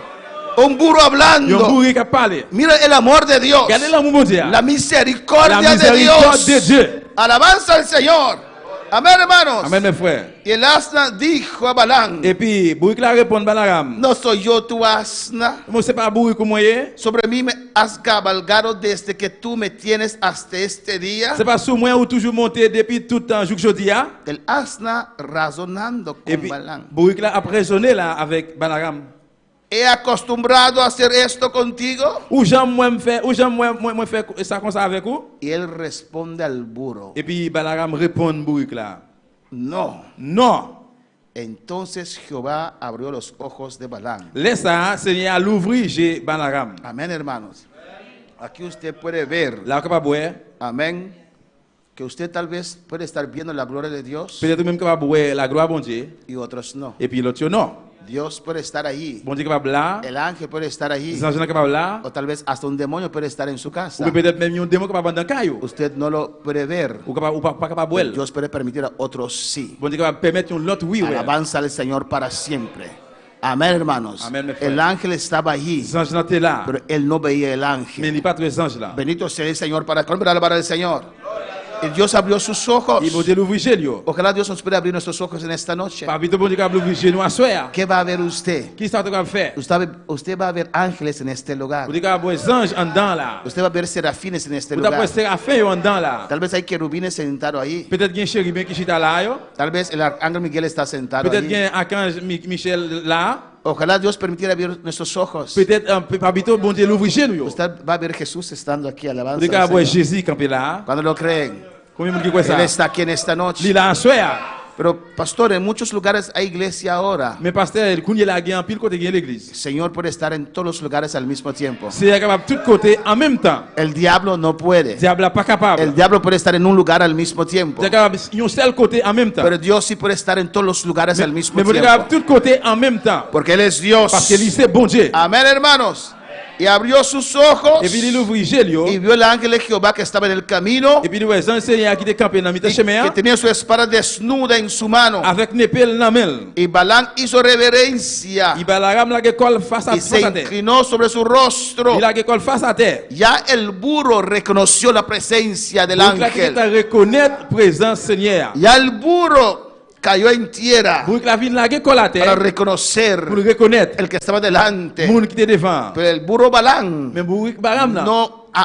Un burro Un hablando. bourrique a parlé. Mira el amor de Dios. Regardez l'amour de Dieu. La misericordia La de miséricorde de Dios. Dieu. Alabanza al Señor. Amén, hermanos. Amen, mes frères. Y el asna dijo a Balaam, Et puis, bourrique la répond Balaam. no soy yo tu asna. Moi, c'est pas bourrique comme moi. Sobre mí me has cabalgado desde que tú me tienes hasta este día. C'est pas sous moi ou toujours monté depuis tout le temps, jour que je dis. El asna razonando Et con puis, Balaam. bourrique la a raisonné là avec Balaam. He acostumbrado a hacer esto contigo. Ou j'aime moi me faire, ou j'aime moi faire ça comme ça avec vous. Y él responde al burro, Et puis, Balaam répond bourrique là. no. Non. Entonces Jehová abrió los ojos de Balaam. Laisse ça, Seigneur, l'ouvrir, j'ai Balaam. Amén, hermanos. Aquí usted puede ver, Là, capable boire. amén, que usted tal vez puede estar viendo la gloria de Dios Peut-être même capable boire la gloire bon Dieu. y otros no. Et puis l'autre non. Dios puede estar allí, Bon Dieu capable là. el ángel puede estar allí, Les anges sont capables là. o tal vez hasta un demonio puede estar en su casa. Ou peut-être même un démon capable dans le caillou. Usted no lo puede ver. Ou capable ou pas capable boire. Dios puede permitir a otros sí. Bon Dieu capable permettre un autre oui ouais. Alabanza al Señor para siempre. Amén, hermanos. Amén, mi frère. El ángel estaba allí, Les anges étaient là. pero él no veía el Mais ángel. il n'y a pas tous les anges là. Bendito sea el Señor para alabar al Señor. Y Dios abrió sus ojos. Et bon Dieu l'ouvre les yeux. Ojalá Dios nos pueda abrir nuestros ojos en esta noche. Papito bon Dieu capable l'ouvrir les yeux nous à soir. ¿Qué va a ver usted? Qui ça capable faire? Usted va a ver ángeles en este lugar. Vous dites capable voir anges en dedans là. Usted va a ver serafines en este Vous tapez lugar. séraphin en dedans là. Tal vez hay querubines sentados ahí. Peut-être qu'il y a un chérubin qui chita là yo. Tal vez el arcángel Miguel está sentado Peut-être qu'il y ahí. a un archange Michel là. Ojalá Dios permitiera abrir nuestros ojos. Peut-être papito bon Dieu l'ouvre les yeux nous. Usted va a ver Jesús estando aquí, Vous alabanza dites al capable voir Señor. Jésus camper là. Cuando lo creen, Combien de monde qui croit Él ça? está aquí en esta noche. Li là en soir. Pero pastor, en muchos lugares hay iglesia ahora. Mais pasteur, il connaît la guerre en pile côté de l'église. El Señor puede estar en todos los lugares al mismo tiempo. C'est capable de tous côtés en même temps. El diablo no puede. Diable n'est pas capable. El diablo puede estar en un lugar al mismo tiempo. C'est capable un seul côté en même temps. Pero Dios sí puede estar en todos los lugares al mismo Mais vous êtes capable de tiempo. tous côtés en même temps. Porque Él es Dios. Parce que lui c'est bon Dieu. Amén, hermanos. Y abrió sus ojos Et puis il ouvre les yeux. y vio el ángel de Jehová que estaba en el camino, Et puis il voit les enseignants qui étaient campés dans le y chemin que tenía su espada desnuda en su mano. avec une épée dans la main. Y Balán hizo reverencia Il va la rame la école face à y se terre. inclinó sobre su rostro. Il a école face à terre. Ya el burro reconoció la presencia del Donc là qui ángel. reconnaître présence Seigneur. Ya el burro cayó en tierra Pour que la vie la école à para terre. reconocer Pour reconnaître el que estaba delante. monde qui était devant. Pero el burro Balán Mais pour baram là.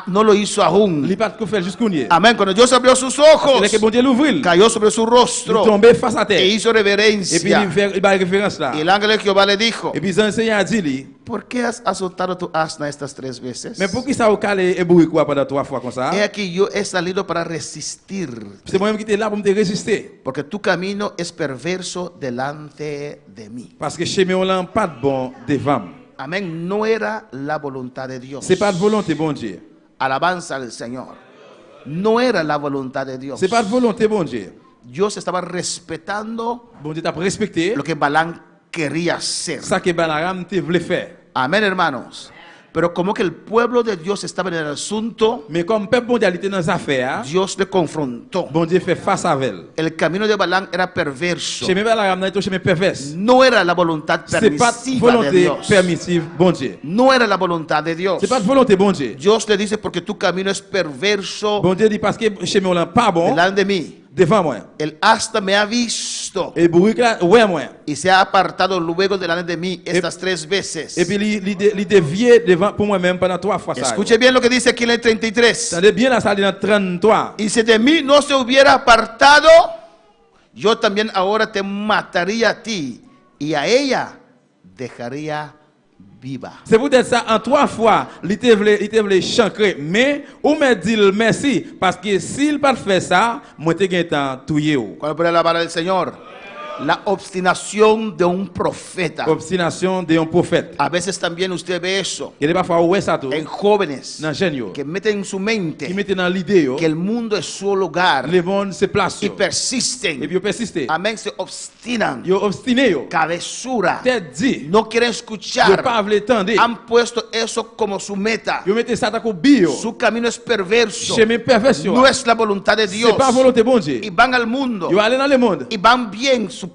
no lo hizo aún. Il pas de faire jusqu'au nier. Amén. Cuando Dios abrió sus ojos, Il est que bon Dieu l'ouvre. cayó sobre su Il rostro tombait face à e terre. hizo Et puis reverencia. il va référence là. Y el ángel de Jehová le dijo: Et puis les enseignants a dit lui, ¿Por qué has azotado tu asna estas 3 veces? mais pour qui ça au calé et bourri quoi pendant 3 fois comme ça? He aquí, yo he salido para resistir, C'est moi-même qui était là pour me résister. porque tu camino es perverso delante de mí. Parce que chez moi, on n'a pas de bon devant. Amén. No era la voluntad de Dios. C'est pas de volonté, bon Dieu. Alabanza al Señor. No era la voluntad de Dios. C'est pas de volonté, bon Dieu. Dios estaba respetando Bon Dieu t'a respecté. lo que Balán quería hacer. Ça que Balaram te voulait faire. Amén, hermanos. Pero como que el pueblo de Dios estaba en el asunto, Mais comme peuple bon Dieu était dans les affaires, Dios le confrontó. bon Dieu fait face avec elle. El camino de Balán era perverso. Chez Balaram, c'est un chemin perverse. No era la voluntad C'est pas de permisiva de volonté Dios. permissive, bon Dieu. No era la voluntad de Dios. C'est pas de volonté, bon Dieu. Dios le dice: porque tu camino es perverso Bon Dieu dit parce que chez moi, on n'a pas bon delante de mí. devant moi. Él hasta me ha visto Et bourri là, ouais, moi. y se ha apartado luego delante de mí estas 3 veces. Et puis il dévié devant pour moi-même pendant 3 fois ça. Escuche bien lo que dice aquí en el 33. Attendez bien la salle dans 33. Y si de mí no se hubiera apartado, yo también ahora te mataría a ti y a ella dejaría viva. C'est peut-être ça en 3 fois, il te voulait chancrer, mais ou me dit merci parce que s'il pas fait ça, moi te gagne temps tuer. ¿Cuál puede alabar al Señor? La obstinación de un profeta. Obstination de un prophète. A veces también usted ve eso Il y a parfois ouais ça tout en jóvenes dans jeune yo. que meten en su Qui mente mettent dans l'idée yo, que el mundo es su lugar les monde se place y yo. Et persisten. puis yo persiste. Amén, se obstinan. Yo obstiné yo. Cabezura. Tête dit, No quieren yo escuchar. pas vle tendre. Han puesto eso como su meta. Yo mette ça dans ko bio. Su camino es perverso. Chemin perversion. No es la voluntad de Dios. C'est pas volonté bon Dieu. Y van al mundo. Yo aller dans le monde. Y van bien, supuestamente.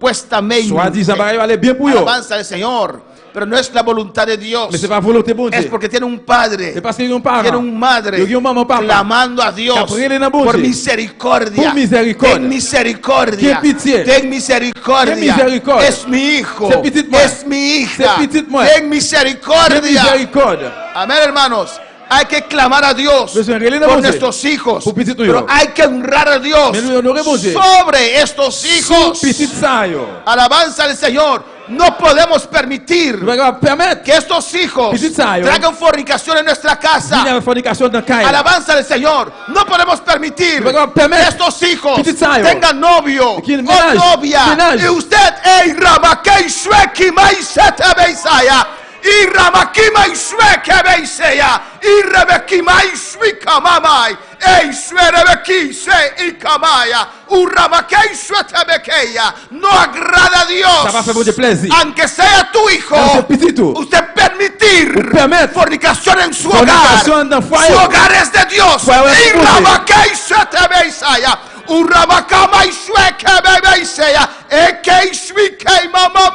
Soit-disant va aller bien pour yo. Alabanza al Señor. Pero no es la voluntad de Dios. Mais c'est pas volonté bon Es Dieu. porque tiene un padre. C'est parce qu'il y a un parent. Tiene un madre. Yo maman papa. Clamando a Dios. Caprile na bon Por Dieu. misericordia. Por misericordia. Ten misericordia. Qué pitié. Ten misericordia. Ten misericordia. Es mi hijo. C'est petit moi. Es mi hija. C'est petit moi. Ten Quelle misericordia. miséricorde. Amén, hermanos. Hay que clamar a Dios Besoin de por bon Dieu. nuestros hijos. Pour petit Pero yo. hay que honrar a Dios Mais nous honorer bon Dieu. sobre estos hijos. Petit ça yo. Alabanza al Señor. No podemos permitir Nous va permettre que estos hijos Petit sayo. traigan fornicación en nuestra qu'il y casa. ait fornication dans caille. Alabanza al Señor. No podemos permitir Nous va que permettre estos hijos Petit sayo. tengan novio Qu'il o ménage. novia. Ménage. Y usted, ey, Ramakei Shweki Maisete Beisaya. Y Ramakima Ishweke Beisaya. Y Rebekima Ishwika Mamai. Ey, Shwerebeki Se Ikamaya. Uramakei Shwetebekeya. No agrada a Dios. Ça va faire bon Dieu plaisir. Aunque sea tu hijo, Aunque petit tú. usted permitir Ou permettre fornicación en su fornicación hogar. dans foyer. Su hogar es de Dios. Foyer es Y de Dios. Ramakei Shetebeisaya. Urabakama Ishweke Bebeisaya. Eke Ishwike Mama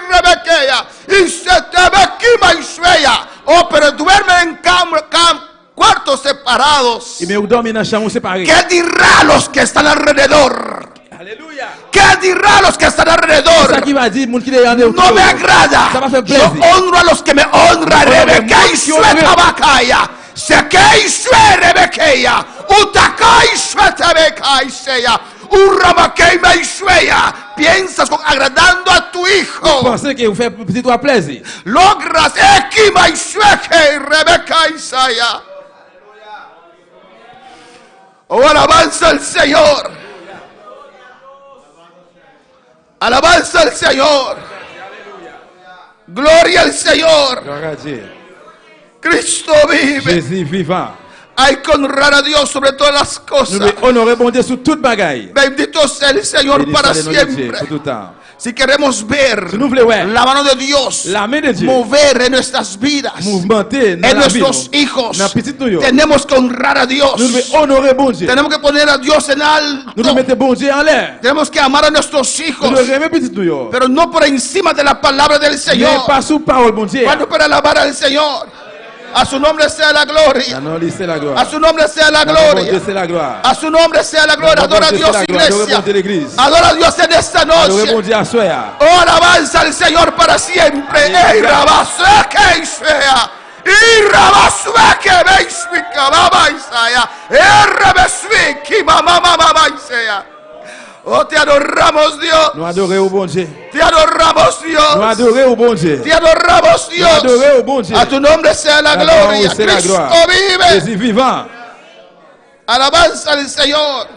Rebekeya. Y Shetebekima Ishweya. Oh, pero duerme en cuartos separados. Et mais vous dormez dans chambre séparée. ¿Qué dirá los que están alrededor? Alléluia. ¿Qué dirá los que están C'est ça alrededor? qui va dire, moun qui est en dehors. No me agrada. Ça va faire Yo plaisir. honro a los que me honran. Rebeca y Suetabacaya. Sekei Sue Rebekeya. Utakai Suetabecai Seya. Urramakei Meisueya. Piensas con agradando a tu hijo. Pensez que vous faites petit toi plaisir. Logras Ekima y Sueke Rebeca y Saya. Oh, alabanza al Señor. Alabanza al Señor. Gloria al Señor. Gloire à Dieu. Cristo vive. Jésus vivant. Hay que honrar a Dios sobre todas las Nous cosas. devons honorer bon Dieu sur toute bagaille. Bendito sea el Señor Béni para soit le nom de Dieu siempre. pour tout temps. Si queremos ver Si nous voulons voir la mano de Dios la main de Dieu mover en nuestras vidas, mouvementé dans en la vie, nuestros hijos, dans petit nous, tenemos que honrar a Dios. nous devons honorer bon Dieu. Tenemos que poner a Dios en Nous devons alto. mettre bon Dieu en l'air. Tenemos que amar a nuestros Nous hijos, devons aimer petit nous. pero no por encima de la palabra del Mais Señor. pas sous parole bon Dieu. Cuando para alabar al Señor, a su nombre sea la gloria, Ah non, lui, c'est la gloire. a su nombre sea la Ah non, bon Dieu, gloria, c'est la gloire. a su nombre sea la gloria. Adora a Dios, Adore bon iglesia. Dieu, l'église. Adora a Dios en esta Adorez bon noche. Dieu à soir. Oh, alabanza al Señor para siempre. Ey, rabasueke isea. Y rabasueke beiswika baba isaya. Rabasueki mama mama isea. Oh, te adoramos, Dios. Nous adorons bon Dieu. Te adoramos, Nous Dios. adorons bon Dieu. Te adoramos, Nous adorons Dios. bon Dieu. A tu nombre sea la gloria. C'est la Cristo gloire. vive. Jésus vivant. Alabanza al Señor.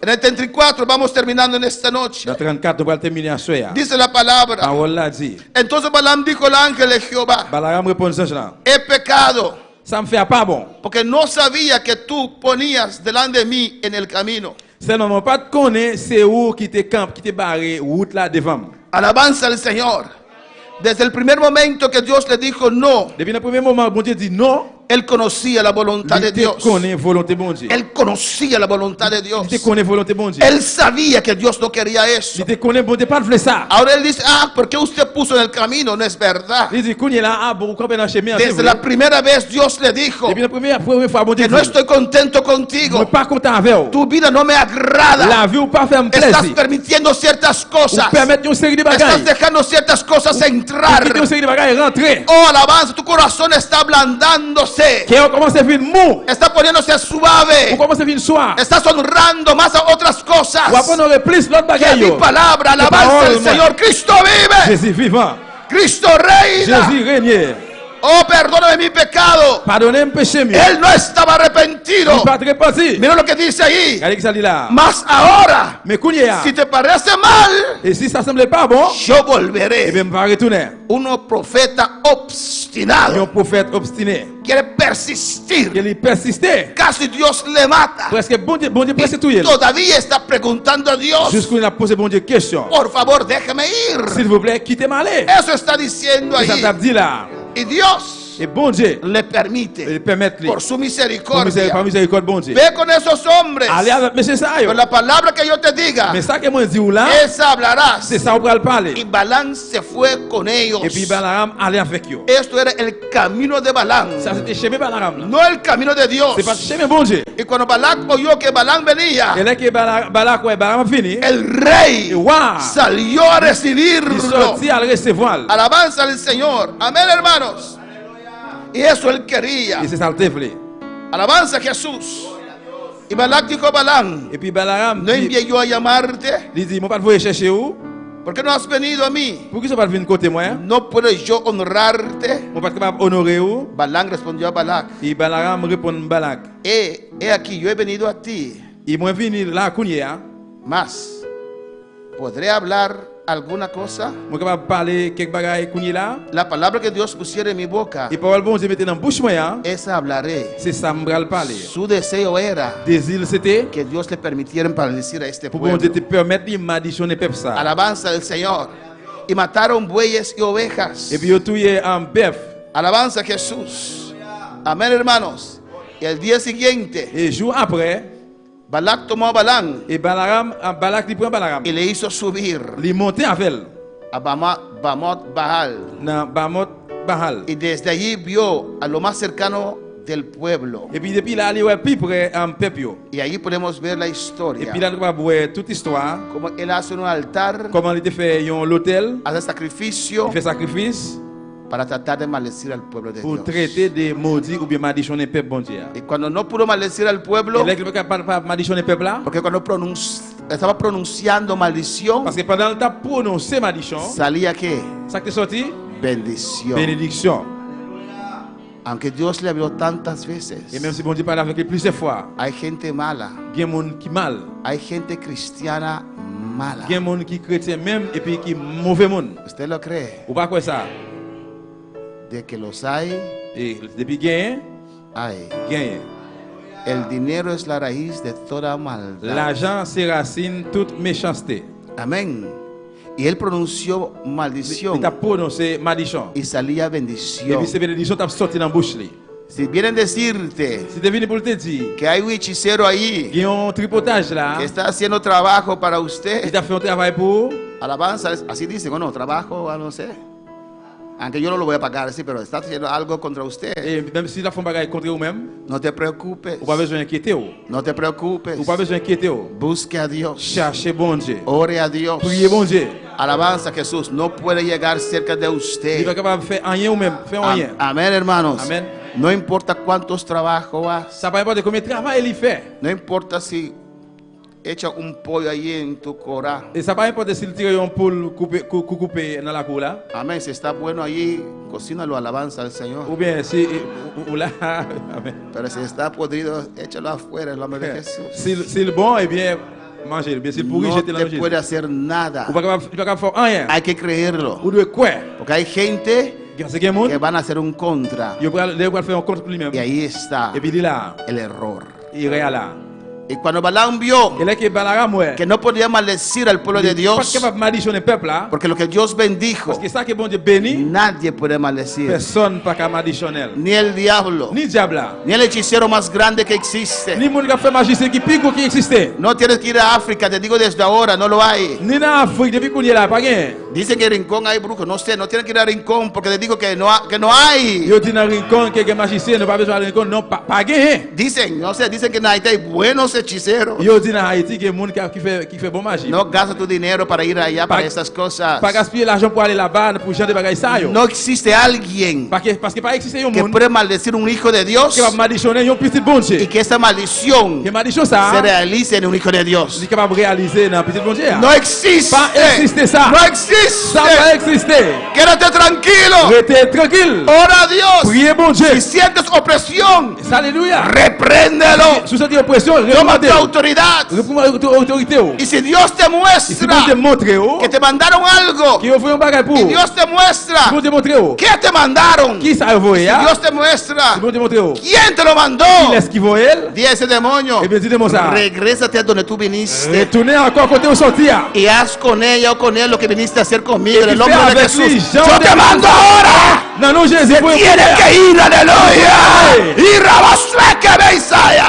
En el 34 vamos terminando en esta noche. Dans 34, nous allons terminer à soir. Dice la palabra. Parole l'a dit. Entonces Balaam dijo al ángel de Jehová: Balaam répond ça là. he pecado, Ça me fait pas bon. porque no sabía que tú ponías delante de mí en el camino. Seulement pas de connaître c'est où qui te camp, qui te barré route là devant. Alabanza al Señor. Desde el primer momento que Dios le dijo no, Depuis le premier moment bon Dieu dit non, él conocía la voluntad de il te Dios. connaît volonté bon Dieu. Él conocía la voluntad de Dios. Il te connaît volonté bon Dieu. Él sabía que Dios no quería eso. Il te connaît bon Dieu pas de ça. Ahora él dice, ¿por qué usted puso en el camino? No es verdad. Il dit connaît là ah bon camper dans chemin. Desde la primera vez Dios le dijo Depuis la première fois bon Dieu que no dit. estoy contento Je contigo. suis pas content avec vous. Tu vida no me agrada. La vie ou pas faire me Estás plaisir. permitiendo ciertas Ou cosas. permettre une série de Estás bagages. dejando ciertas cosas entrar. Une série de bagages rentrer. Oh, alabanza, tu corazón está ablandándose. Qui commence à venir mou. Está poniéndose Ou suave. commence à venir soir. Estás honrando más a otras cosas. Ou après on plus l'autre Que bagaille. mi palabra, alabanza parole, al Señor. Cristo vive. Jésus vivant. Cristo reina. Jésus règne. Oh, perdóname mi pecado. Pardonnez-moi péché mieux. Él no estaba Il arrepentido. pas très parti. Mira lo que dice ahí. Regardez que ça dit là. Mas ahora, Mais Kounia, si te parece mal, et si ça semble pas bon, yo eh volveré. bien, va retourner. Uno profeta Il y a obstinado. un prophète obstiné. Quiere persistir. Il persistait. Casi Dios le mata. Presque bon Dieu presque tout. Y todavía está preguntando a Dios: Jusqu'où il a posé bon Dieu question. por favor, déjeme ir. S'il vous plaît, quittez-moi aller. Eso está diciendo Et ça ahí. t'a dit là. Y Dios Et bon Dieu, le permite il permet lui. por su Par misericordia. miséricorde, bon Dieu. Ve con esos hombres. Allez avec monsieur ça. Con la palabra que yo te diga, Mais ça que moi dis ou là, esa hablarás. c'est ça on va le Y parler. Balaam se fue con ellos. Et puis Balaam allait avec eux. Esto era el camino de Balaam, Ça c'était chemin Balaam là. no el camino de Dios. C'est pas chemin bon Dieu. Y cuando Balaam oyó que Balaam venía, Et là que Balaam fini, el rey et wow, salió a il recibirlo. sortit à le recevoir. Alabanza al Señor. Amén, hermanos. Y eso él quería. Et c'est ça le téflé. Alabanza a Jesús. Y Balaam dijo a Balaam: Et puis Balaam no envié yo a llamarte. il dit, moi pas de chercher où? ¿Por qué no has venido a mí? Pour qui ça pas venir côté moi? ¿No puedo yo honrarte? Moi pas capable honorer où? Balaam respondió a Balac: Et Balaam répond Balak. he aquí, yo he venido a ti, Et moi venu là Kounia, mas ¿podré hablar alguna cosa? moi capable parler quelque bagaille Kounia là. La palabra que Dios pusiera en mi boca, Et parole bon Dieu mettait dans bouche moi, esa hablaré. c'est ça me le parler. Su deseo era Désir c'était que Dios le permitiera bendecir a este pour bon Dieu te pueblo. permettre de m'additionner peuple ça. Alabanza del Señor. Y mataron bueyes y ovejas. Et puis yo touye en bœuf. Alabanza a Jesús. Amén, hermanos. Y el día siguiente, Et jour après, Balac tomó a Balaam et Balak il prend Balaam. y le hizo subir Il montait avec elle a Bamot Bahal. dans Bamot Bahal. Y desde allí vio a lo más cercano del pueblo. Et puis depuis là, il est plus près en peuple. Y ahí podemos ver la Et historia. puis là, on va voir toute histoire. Como él hace un altar, Comment il était fait l'hôtel, hace sacrificio il fait sacrifice para tratar de maldecir al pueblo de pour Dios. traiter des maudits ou bien malédictionner le peuple bon Dieu. Y cuando no pudo maldecir al pueblo, Et là, il ne peut pas malédictionner le peuple là. porque cuando estaba pronunciando maldición, Parce que pendant le temps prononcé malédiction, salía que ça qui est sorti, bendición. bénédiction. Aunque Dios le habló tantas Et veces, même si bon Dieu parle avec lui plusieurs fois, hay gente mala, il y a des gens qui mal, hay gente cristiana mala. il y a des gens qui chrétiens même et puis qui mauvais monde. ¿Usted lo cree? Ou pas quoi ça? De que los hay, Et depuis gagné, hay. gagné. El dinero es la raíz de toda maldad. L'argent c'est racine toute méchanceté. Amén. Y él pronunció Il maldición t'a prononcé malédiction. y salía Et bendición. puis ces bénédictions t'a sorti dans la bouche. Si Si vienen decirte tu venu pour te dire, que hay un hechicero ahí il y a un tripotage là, que está haciendo trabajo para il usted, t'a fait un travail pour, alabanza, así dicen, o no, trabajo, no sé. Aunque yo no lo voy a pagar, sí, pero está haciendo algo contra usted. et même si tu as fait un bagage contre vous-même, No te preocupes, ou pas besoin d'inquiéter. no te preocupes. Ou pas besoin d'inquiéter. Busque a Dios, Cherchez bon Dieu. ore a Dios. Priez bon Dieu. Alabanza a Jesús, no puede llegar cerca de Il usted. va capable de faire rien ou même, faire rien. Amén, hermanos. Amén. No importa cuántos trabajos hagas, Ça ne pas de combien de travail il fait. no importa si echa un pollo ahí en tu cora. Et ça ne pas importe s'il tire un poule coupé dans la cour là. Amén, si está bueno allí, cocínalo, alabanza al Señor. Ou bien si ou là. Amen. Pero si está podrido, échalo afuera en el nombre de Jesús. S'il bon, eh bien, mangez-le. Bien, s'il pourri, No jetez-le dans te le puede Jésus. hacer nada. Ou pas capable faire rien. Hay que creerlo. Ou de quoi? Porque hay gente C'est qu'il y a un que monde, van a hacer un contra. il va faire un compte pour lui-même. Y ahí está Et puis il est là, el error. il est là. Y cuando Balaam vio Et là, qui est Balaam, ouais. que no podía maldecir al pueblo de Pas Dios, capable de malédictionner le peuple là. porque lo que Dios bendijo, Parce que ça que bon Dieu bénit, nadie puede maldecir. personne pas capable de malédictionner. Ni el diablo, Ni diable là. ni el hechicero más grande que existe. Ni monde qui a fait magicien qui pique ou qui existe. No tienes que ir a África, te digo desde ahora, no lo hay. Ni en Afrique, depuis qu'on y est là, pas rien. Dicen que en Rincón hay brujos, no sé, no tienes que ir a Rincón porque te digo que no hay. Yo dis dans Rincon, quelqu'un magicien, ne pas besoin de Rincon, non, pas rien. Dicen, no sé, dicen que en Haití hay buenos hechiceros. Yo dis dans Haïti, qu'il y a des gens qui fait bon magie. No gasta tu dinero para ir allá para Pa- esas cosas. Pas gaspiller l'argent pour aller là-bas, pour chanter des bagages ça, yo. No existe alguien Parce que pas exister un que monde puede maldecir un hijo de Dios qui va malédictionner un petit bon Dieu. y que esa maldición Qui malédiction se ça, realice en un hijo de Dios. c'est capable de réaliser dans un petit bon Dieu. No existe. Pas existe ça. No existe. Ça va exister. Quédate tranquilo. Restez tranquille. Ora a Dios. Priez bon Dieu. Si sientes opresión, Alléluia. repréndelo. Sous cette oppression, Toma tu remontez. autoridad. Reprenez autorité. Y si Dios te Et si vous te muestra montrez, que te mandaron algo, qui offre un bagage pour y vous, Dios te muestra vous te montrez, que te mandaron, qui ça envoyé, si Dios te muestra vous te montrez, quién te lo mandó, qui est-ce qui voit elle, di a ese demonio, et bien dites-moi ça. regrésate a donde tú viniste Retournez encore côté où sortir. y haz con ella o con él lo que viniste a hacer conmigo en el Y nombre fais de avec lui, Jesús. Jean Yo de- te mando ahora. Non, non, Jésus, pour Tienes que ir, aleluya. Y rabasue que Beisaya.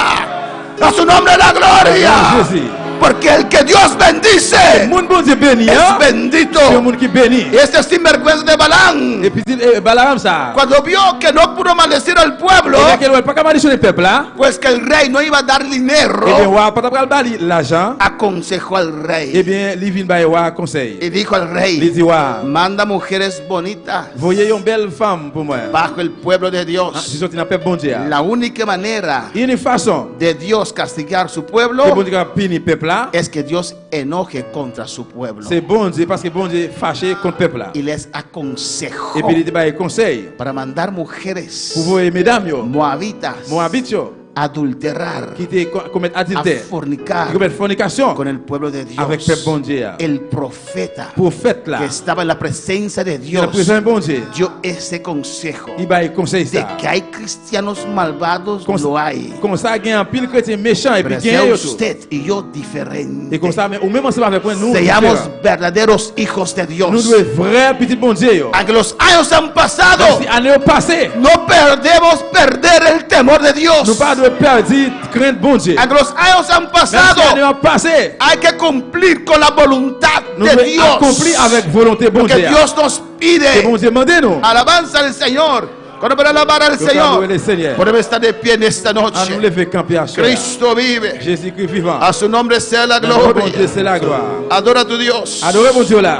A su nombre la gloria. Jésus. Porque el que Dios bendice Mon bon Dieu béni, es hein? bendito. C'est un monde qui bénit. Y este sinvergüenza de Balaam, Et puis, Balaam, ça. cuando vio que no pudo maldecir al pueblo, Et qu'elle ne pas malédictionner le peuple, là. pues que el rey no iba a dar Eh bien, dinero, ouais, pas de bali l'argent. aconsejó al Eh rey bien, il vient by ouais conseil. y dijo al Il rey, dit ouais, manda mujeres bonitas voyez une belle femme pour moi. bajo el pueblo de Je Dios. suis sorti dans le peuple bon Dieu. La única manera Il y a une façon de Dios castigar su que bon pueblo Dieu a puni le peuple là. es que Dios enoje contra su pueblo C'est bon Dieu parce que bon Dieu fâché contre le peuple là. y les aconsejó Et puis il dit bah conseil para mandar mujeres pour vous mesdames yo, moabitas Moabit yo, adulterar, qui te commettre a adultère, fornicar qui commettre fornication con el pueblo de Dios. avec le peuple bon Dieu. El profeta Prophète là, que estaba en la presencia de la Dios présence bon Dieu. dio ese consejo Il va conseil de ça. que hay cristianos malvados, Comme lo hay, comme ça il y a un pile chrétien méchant et puis pero il y a sea un autre. usted y yo diferente. Et comme ça mais ou même ensemble avec nous Seamos différents. verdaderos hijos de Dios. Nous devons vrai petit bon Dieu yo. Aunque los años han pasado, Même si année passée, no perdemos perder el temor de Dios. nous pas de perdre crainte bon Dieu. Aunque los años han Même pasado, si année passée, hay que cumplir con la voluntad nous de devons accomplir Dios. avec volonté bon Porque Dieu. Dios nos Et bon pide Dieu demandez nous. alabanza al Señor. Cuando para alabar al Nous allons louer le Señor, Seigneur. podemos estar de pie en esta À nous noche. lever camper à soir. Cristo vive. Jésus-Christ vivant. A su nombre sea la Dans le nom de Dieu, gloria. c'est la gloire. Adora a tu Dios. Adorez mon Dieu là.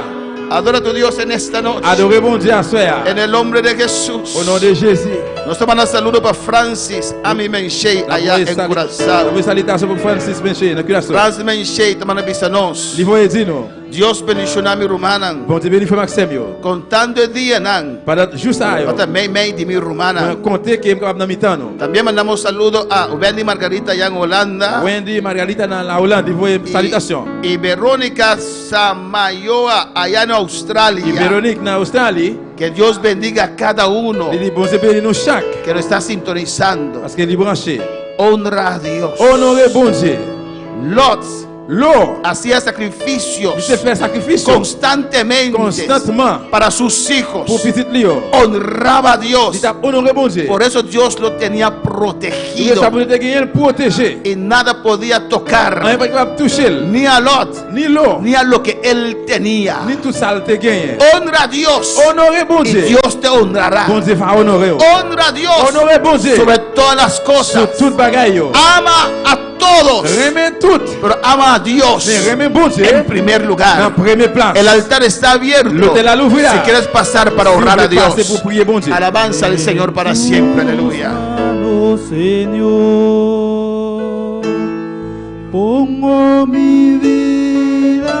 Adora a tu Dios en esta noche. Adorez mon Dieu à soir. En el nombre de Jesús. Au nom de Jésus. Nos manda saludo para Francis Ami Menchey allá en Curazao. Une salutation pour Francis Menché, dans Curaçao. Francis Menchey te manda bisanos. Livre et dit-nous. Dios bendicionami mi rumanan. Bon Dieu bénit frère Maxime yo. Contando el día nan. Pendant juste ça yo. Hasta May di mi rumana. Comptez que est capable dans mi-temps nous. También mandamos saludo a Wendy Margarita allá en Holanda. Wendy Margarita dans la Hollande, livre salutation. Y Verónica Samayoa allá en Et Australia. Véronique dans Australie, Que Dios bendiga a cada uno il dit bon Dieu bénit nous chaque que lo está sintonizando. parce qu'il est branché. Honra a Dios. Honorez bon Dieu. Lot L'eau, hacía il sacrificios se fait sacrifice constantemente constantement para sus hijos. pour petit Lio. Honraba a Dios. Il t'a honoré bon Dieu. Por eso Dios lo tenía Il est protegido capable de gagner le protéger. y nada podía On tocar n'est pas capable de toucher ni a Lot ni l'eau, ni a lo que él tenía. ni tout ça te gagner. Honra a Dios Honorez bon y Dieu. Dios te honrará. Bon Dieu va honorer. Honra a Dios Honorez bon Dieu. sobre todas las Sur cosas. toute bagaille. Ama a todos, Remets tout. pero ama a Dios Mais remets bon Dieu. en primer En lugar. première place. El altar está abierto. L'autel à l'ouvrir. Si quieres pasar para Si honrar a vous voulez passer Dios, pour prier bon Dieu. alabanza al Señor para siempre. Aleluya. Señor, pongo mi vida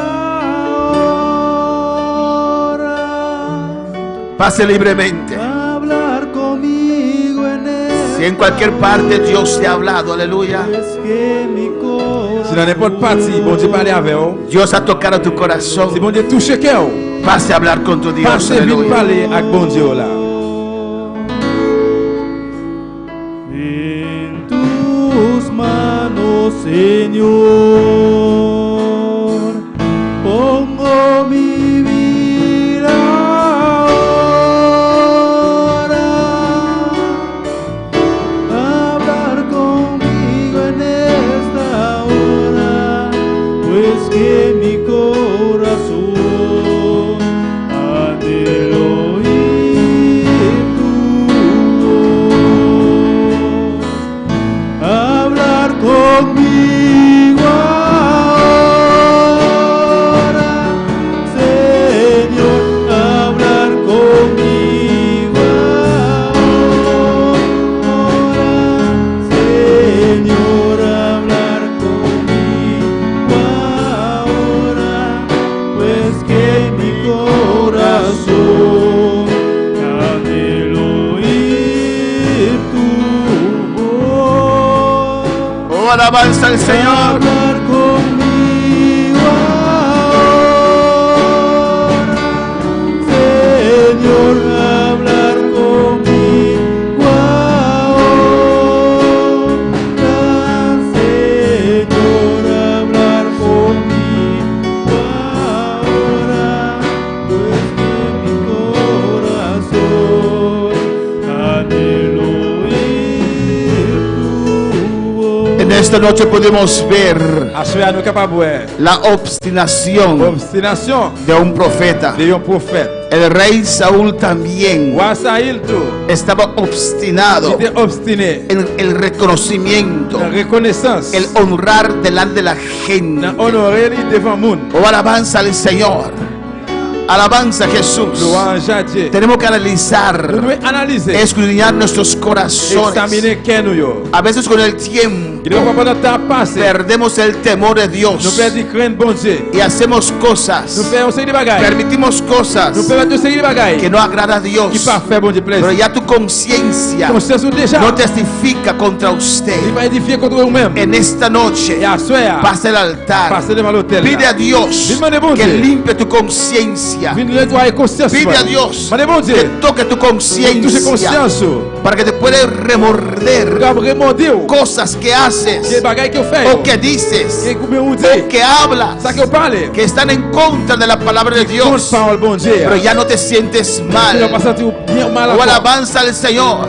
ahora Pase libremente. a hablar conmigo en Si en cualquier parte Dios te ha hablado, aleluya. es que mi Si dans n'importe partie, bon Dieu parle avec vous. Dios ha tocado tu Si corazón. bon Dieu touche cœur, Pase a hablar con tu Dios, passez vite aleluya. parler avec bon Dieu là. en tus manos, Señor, pongo mi vida ahora. Hablar conmigo en esta hora, pues que mi corazón anhela oír tu voz. Hablar conmigo ahora, Señor, hablar conmigo ahora, Señor, hablar conmigo ahora, pues que mi corazón anhela oír tu voz. Oh, alabanza al Señor. Hablar conmigo ahora, Señor, hablar conmigo ahora, Señor, hablar conmigo ahora, pues que mi corazón anhela oír tu voz. En esta noche podemos ver À soir, nous capables de voir la obstinación l'obstination de un profeta. de un prophète. El rey Saúl también Roi Saïl tout, estaba il obstinado était obstiné en el reconocimiento, dans la reconnaissance, el honrar delante de la dans gente. honorer devant le monde. Oh, alabanza al Señor. Alabanza a Jesús. Louange à Dieu. Tenemos que Nous analizar, devons analyser, escudriñar nuestros corazones. examiner qui nous sommes. A veces con el tiempo Il ne faut pas notre temps passer. perdemos el temor de Nous Dios perdons crainte bon Dieu. y hacemos Nous cosas, faisons série de bagailles. permitimos Nous cosas faisons une série de que bagailles no agrada a qui Dios. pas fait bon Dieu Pero plaisir. ya tu conciencia Conscience ou déjà, no testifica contra il usted. va édifier contre vous-même. En esta noche, Et à soir, pase al altar. passez devant l'autel. Pide a Dios Demande bon que Dieu. limpie tu conciencia. Viens nettoyer conscience. Pide a Dios Demandez bon que Dieu. toque tu Touche conciencia conscience. para que te pueda remorder Grave remonter. cosas que Des haces bagailles que vous faites. o que dices Que vous o dites. que hablas Ça que vous parlez. que están en contra de la palabra de Contre Dios, parole bon Dieu. pero ya no te sientes Tu ne vas mal. pas sentir bien mal O encore. alabanza al Señor.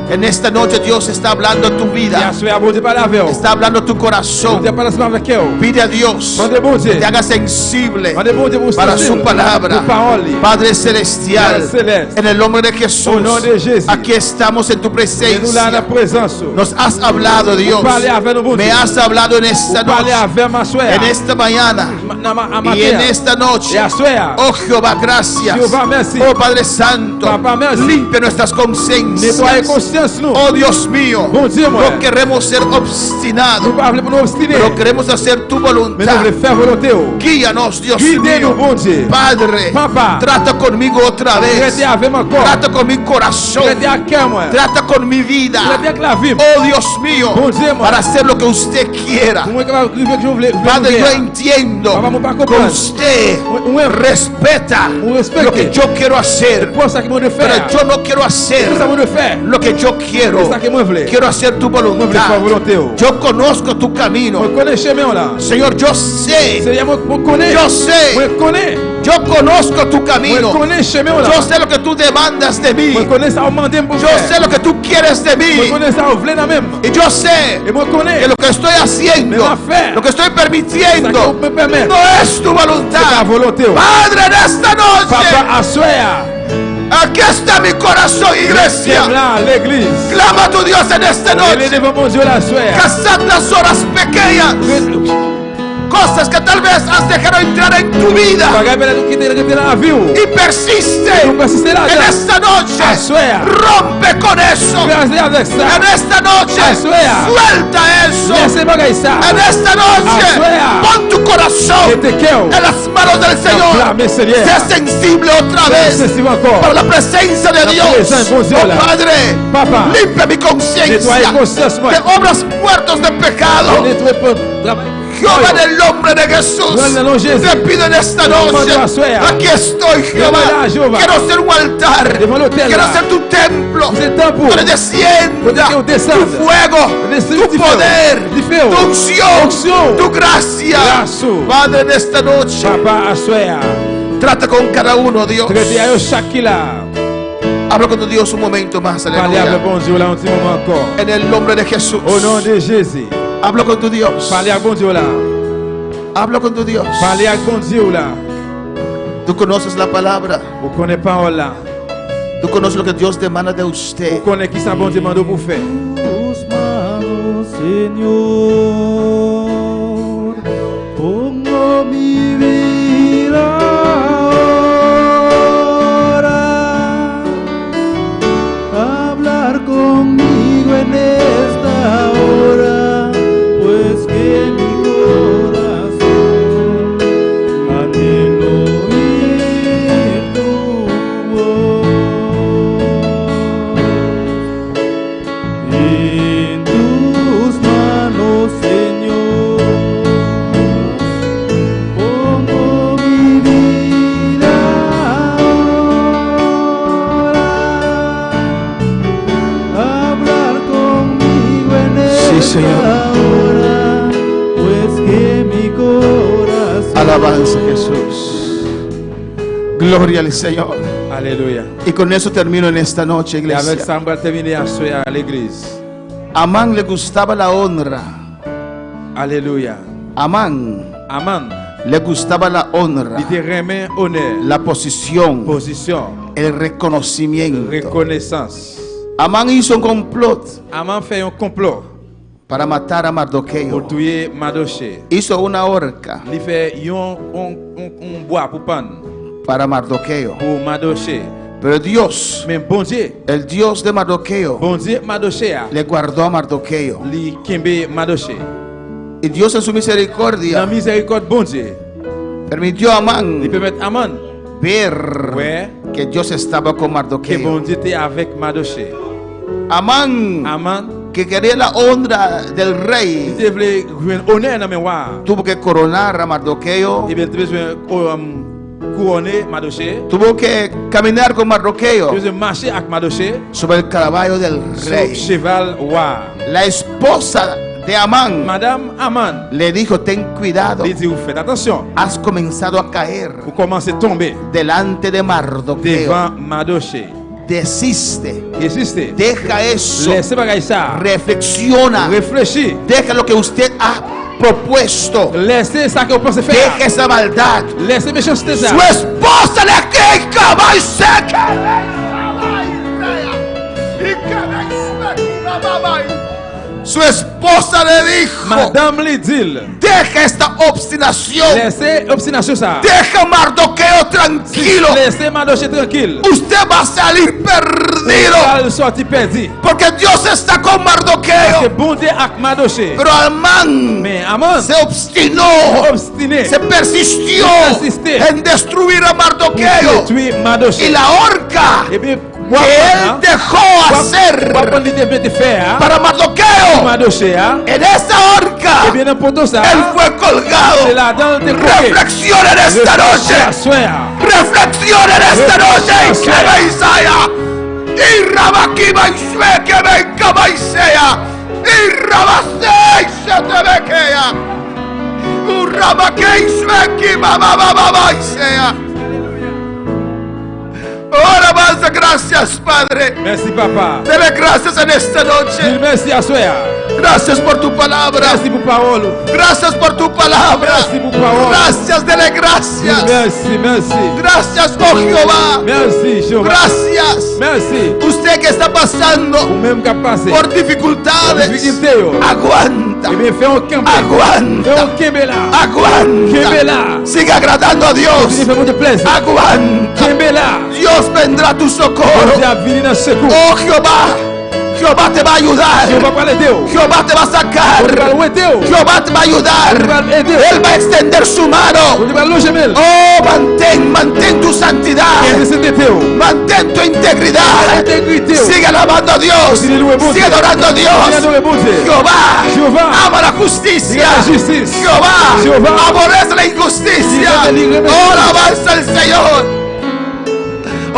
En esta noche Dios está hablando en tu E vida. assoia bon Dieu parle avec vous. Está hablando en tu Bon corazón. Dieu parle ensemble avec vous. Pide a Dios Mande bon Dieu. que te haga sensible Mande bon Dieu pour para su sentir palabra. vos paroles. Padre celestial, Padre celeste. en el nombre de Jesús, Au nom de Jésus. aquí estamos en tu Et nous là, presencia. la présence. Nos has hablado, Dios. Parlez avec nous, bon Me Dieu. has hablado en esta Vous parlez noche, avec ma soeur. en esta mañana y en esta noche. Et assoia. Oh Jehová, gracias. Jehová, merci. Oh Padre Santo, Papa, merci. limpia nuestras Nettoyez conciencias. conscience nous. Oh Dios mío, Bon Dieu, moi. no queremos ser Nous obstinados, parlons pour nous obstiner. pero queremos hacer tu Mais nous voluntad. voulons faire volonté. Guíanos, Dios Guidez-nous, mío. bon Dieu. Padre, Papa. trata conmigo otra vez. Traitez avec mon corps. Trata con mi corazón. Traitez avec cœur, moi. Trata con mi vida. Traitez avec la vie. Oh Dios mío, Bon Dieu, moi. para hacer lo que usted quiera. Pour moi, capable de vivre que je voulais Padre, yo faire. entiendo Papa, mon pas que comprendre. usted Ouais. respeta Respecte. lo que yo quiero hacer, Pour ça que moi de pero faire. yo no quiero hacer Pour ça moi de faire. lo que yo quiero. C'est ça que moi voulais. Quiero hacer tu Moi voulais voluntad. faire volonté. Yo conozco tu camino. Moi connais chemin là. Señor, yo sé, Seigneur, moi connais. yo sé, Moi connais. yo conozco tu Moi camino. connais chemin là. Yo sé lo que tú demandas de mí. Moi connais ça au mandé pour Yo faire. sé lo que tú quieres de Moi mí. connais ça au vle dans même. Y yo sé Et moi connais. que lo que estoy haciendo, Me va a hacer. lo que estoy Ça que permitiendo, me permet. no es tu C'est ta voluntad. volonté. Padre, en esta noche, Papa, assoia. aquí está mi corazón, iglesia. Là, l'église. Clama a tu Dios en esta Elle est noche. devant mon Dieu la assoia. Cazad las horas pequeñas, cosas que tal vez has dejado entrar en tu vida Bagay pe la nou kite la vie ou. y persiste Nou persiste la en dan. esta noche. Assoia. Rompe con eso. Krasé avec ça. En esta noche, Assoia. suelta eso. Laissez bagay ça. En esta noche, Assoia. pon tu corazón Et te cœur. en las manos del Señor. Clame, Seigneur. Sé sensible otra vez Sensible encore. para la presencia de La Dios. presencia de Dios, Oh la. Padre, Papa. limpia mi conciencia Nettoie conscience, moi. de obras muertas de pecado. Nettoie pour travail. Jehová, en el nombre de Jesús, En el nombre de Jesús. te pido en esta Mando noche. a suea. Aquí estoy, Jehová. Llévala, Jehová. Quiero ser un altar. Devant l'autel, Quiero là. ser tu templo. C'est un pour. Donde descienda Donde descende. tu fuego, Descende tu tu poder, fuego, tu fuego, tu unción, unción, tu gracia. gracia. Padre, en esta noche, Papa, assoia. trata con cada uno, Dios. Traitez à eux chaque là. Habla con tu Dios un momento más, Parlez avec aleluya. bon Dieu là un petit moment encore. En el nombre de Jesús. Au nom de Jésus. Habla con tu Dios. Parlez avec bon Dieu là. Habla con tu Dios. Parlez avec bon Dieu là. Tú conoces la palabra. Vous connaissez parole là. Tú conoces lo que Dios demanda de usted. Vous connaissez qui ça bon Dieu demande pour faire. Tus manos, Señor, pongo mi vida ahora. Hablar conmigo en esta hora, pues que mi corazón anhelo oír tu voz. En tus manos, Señor, pongo mi vida ahora. Hablar conmigo en Sí, esta Señor. hora, pues que mi corazón Alabanza, Jesús. Gloria al Señor. Alléluia. Y con eso termino en esta noche, Et avec iglesia. ça, on va terminer assoia à l'église. Amán le gustaba la honra. Alléluia. Amán Amen. le gustaba la honra, Il te remet honneur, la posición, position, el reconocimiento. reconnaissance. Amán hizo un complot Aman fait un complot para matar a pour Mardoqueo. tuer Mardoché. Hizo una horca Il fait un bois pour pan para Mardoqueo. pour Mardoché. Pero Dios, Mais bon Dieu, el Dios de Mardoqueo, bon Dieu Mardoché a le guardó a Mardoqueo. li kimbe Mardoché. Y Dios en su Dans misericordia miséricorde bon Dieu, permitió a il Amán permet Aman ver ouais que Dios estaba con que bon Mardoqueo. Dieu était avec Mardoché. Amán, Aman, que quería la honra del il rey, te voulait jouer honneur dans mes rois. tuvo que coronar a Mardoqueo, Il te besoin couronner Mardoché. tuvo que caminar con Il Mardoqueo besoin marcher avec Mardoché sobre el caballo del sur rey. cheval roi. La esposa de Amán Madame Aman, le dijo: ten cuidado, il dit, vous faites attention, has comenzado a caer vous commencez à tomber delante de Mardoqueo. devant Mardoché. Desiste. Existe. Deja eso. Laissez bagay ça. Reflexiona. Réfléchis. Deja lo que usted ha propuesto. Laissez ça que vous pensez faire. Deja esa maldad. Laissez méchanceté ça. Su esposa le queja, va y seca. Su esposa le dijo: Madame le dit. deja esta obstinación. Laissez obstination ça. Deja a Mardoqueo tranquilo. Laissez Mardoché tranquille. Usted va a salir perdido. Il sorti perdu. Porque Dios está con Parce que Mardoqueo. bon Dieu avec Mardoché. Pero Amán Mais Amon se obstinó, obstiné. se persistió persisté. en destruir a Mardoqueo. Tuer Mardoché. Y la horca Et puis, que él dejó hacer Pourquoi il devait te faire? para Mardoqueo, Mardoché, en esa horca et bien important ça. él fue colgado. C'est là dans tes coquets. Reflexiona en esta noche. Reflexiona en esta noche. Que me Isaia. Y Rabakiba y Shue que venga Maisea. Y Rabasei se te vequea. Urabakei Shue que mamá Isea. Ahora más gracias, Padre. Merci papa. Dele gracias en esta Dis noche. merci à soi. Gracias por tu palabra. Merci pour parole. Gracias por tu palabra. Merci pour parole. Gracias, dele gracias. Merci, merci. Gracias, oh Jehová. Merci, Jehová. Gracias. Merci. Usted que está pasando Ou même qu'à passer. por dificultades, Difficulté. aguanta. Eh bien, fais un camp. Fais Aguanta. un kembela. Aguanta. Kembela. Sigue agradando a Tu Dios. fais mon plaisir. Aguanta. Kembela. Dios vendrá a tu socorro. Tu as venu dans ce secours. Oh Jehová. Jehová te va a ayudar. Jehová va l'aider. Jehová te va a Tu vas sacar. l'aider. Jehová te va a ayudar. Tu vas l'aider. Él va a extender su mano. Tu vas l'aider. Oh, mantén tu santidad. Mantén tu integridad. Intégrité. Sigue alabando a Dios. Sigue adorando a Dios. Jehová ama la justicia. Jehová aborrece la injusticia. Oh, alabanza al Señor.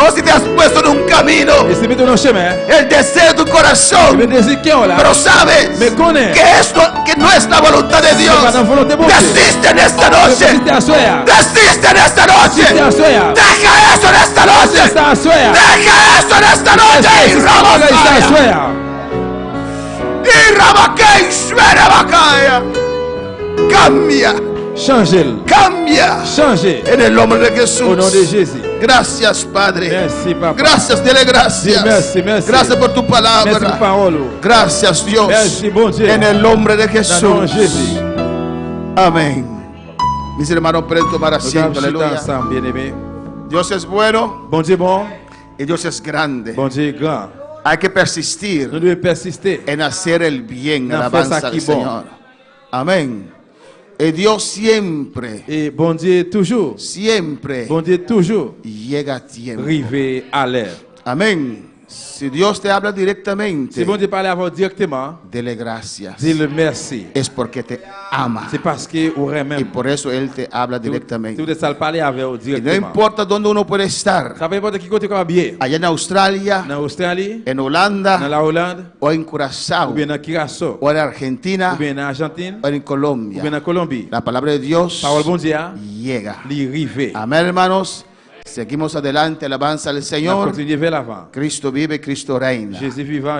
Oh, si te has puesto en un camino, Et c'est maintenant un chemin. el deseo de tu corazón, Le désir qui est là. pero sabes Me connais. que no es la voluntad de Dios. Pas dans la volonté de Dieu. Desiste en esta noche. Desiste à soi. Desiste en esta Desiste à noche. soi. Deja eso en esta noche. Desiste à soi. Deja eso en esta noche. Y Rabakaya. Y Rabakaya. Suena Bakaya. Cambia. Changez-le. Cambia. Changez. En el nombre de Au nom de Jesús. Jésus. Gracias, Padre. Merci, papa. Gracias, dele gracias. Merci, merci. Gracias por tu Merci pour palabra. parole. Gracias, Dios. Merci, bon Dieu. En el nombre de Dans le nom de Jesús. Jésus. Amén. Mis hermanos, pueden tomar Nous allons asiento. chuter Aleluya. ensemble, bien-aimés. Dios es bueno Bon Dieu bon. y Dios es grande. Bon Dieu grand. Hay que persistir Nous devons persister. en hacer el bien. No, Alabanza pues al aquí, bon. Señor. Amén. Y Dios siempre, Et bon Dieu toujours. siempre Bon Dieu toujours. llega a tiempo. Rivé à l'heure. Amén. Si Dios te habla directamente, Si bon Dieu parle à vous directement, dele gracias. dis-le merci. Es porque te ama. C'est parce que vous Y même. por eso Él te habla Si vous directamente. devez parler avec vous Y no directement. importa dónde uno puede estar. Ça peut importe qui côté comme bien. Allá en Australia, En Australie, en dans Holanda, la Hollande, o en Curazao, ou bien en Curaçao, o en Argentina, ou bien en Argentine, o en ou bien Colombia. en Colombie. La palabra de Dios Parole bon Dieu, llega. li rivé. Amén, hermanos. Seguimos adelante, alabanza al On Señor. continue vers l'avant. Cristo vive, Cristo reina. Jésus vivant,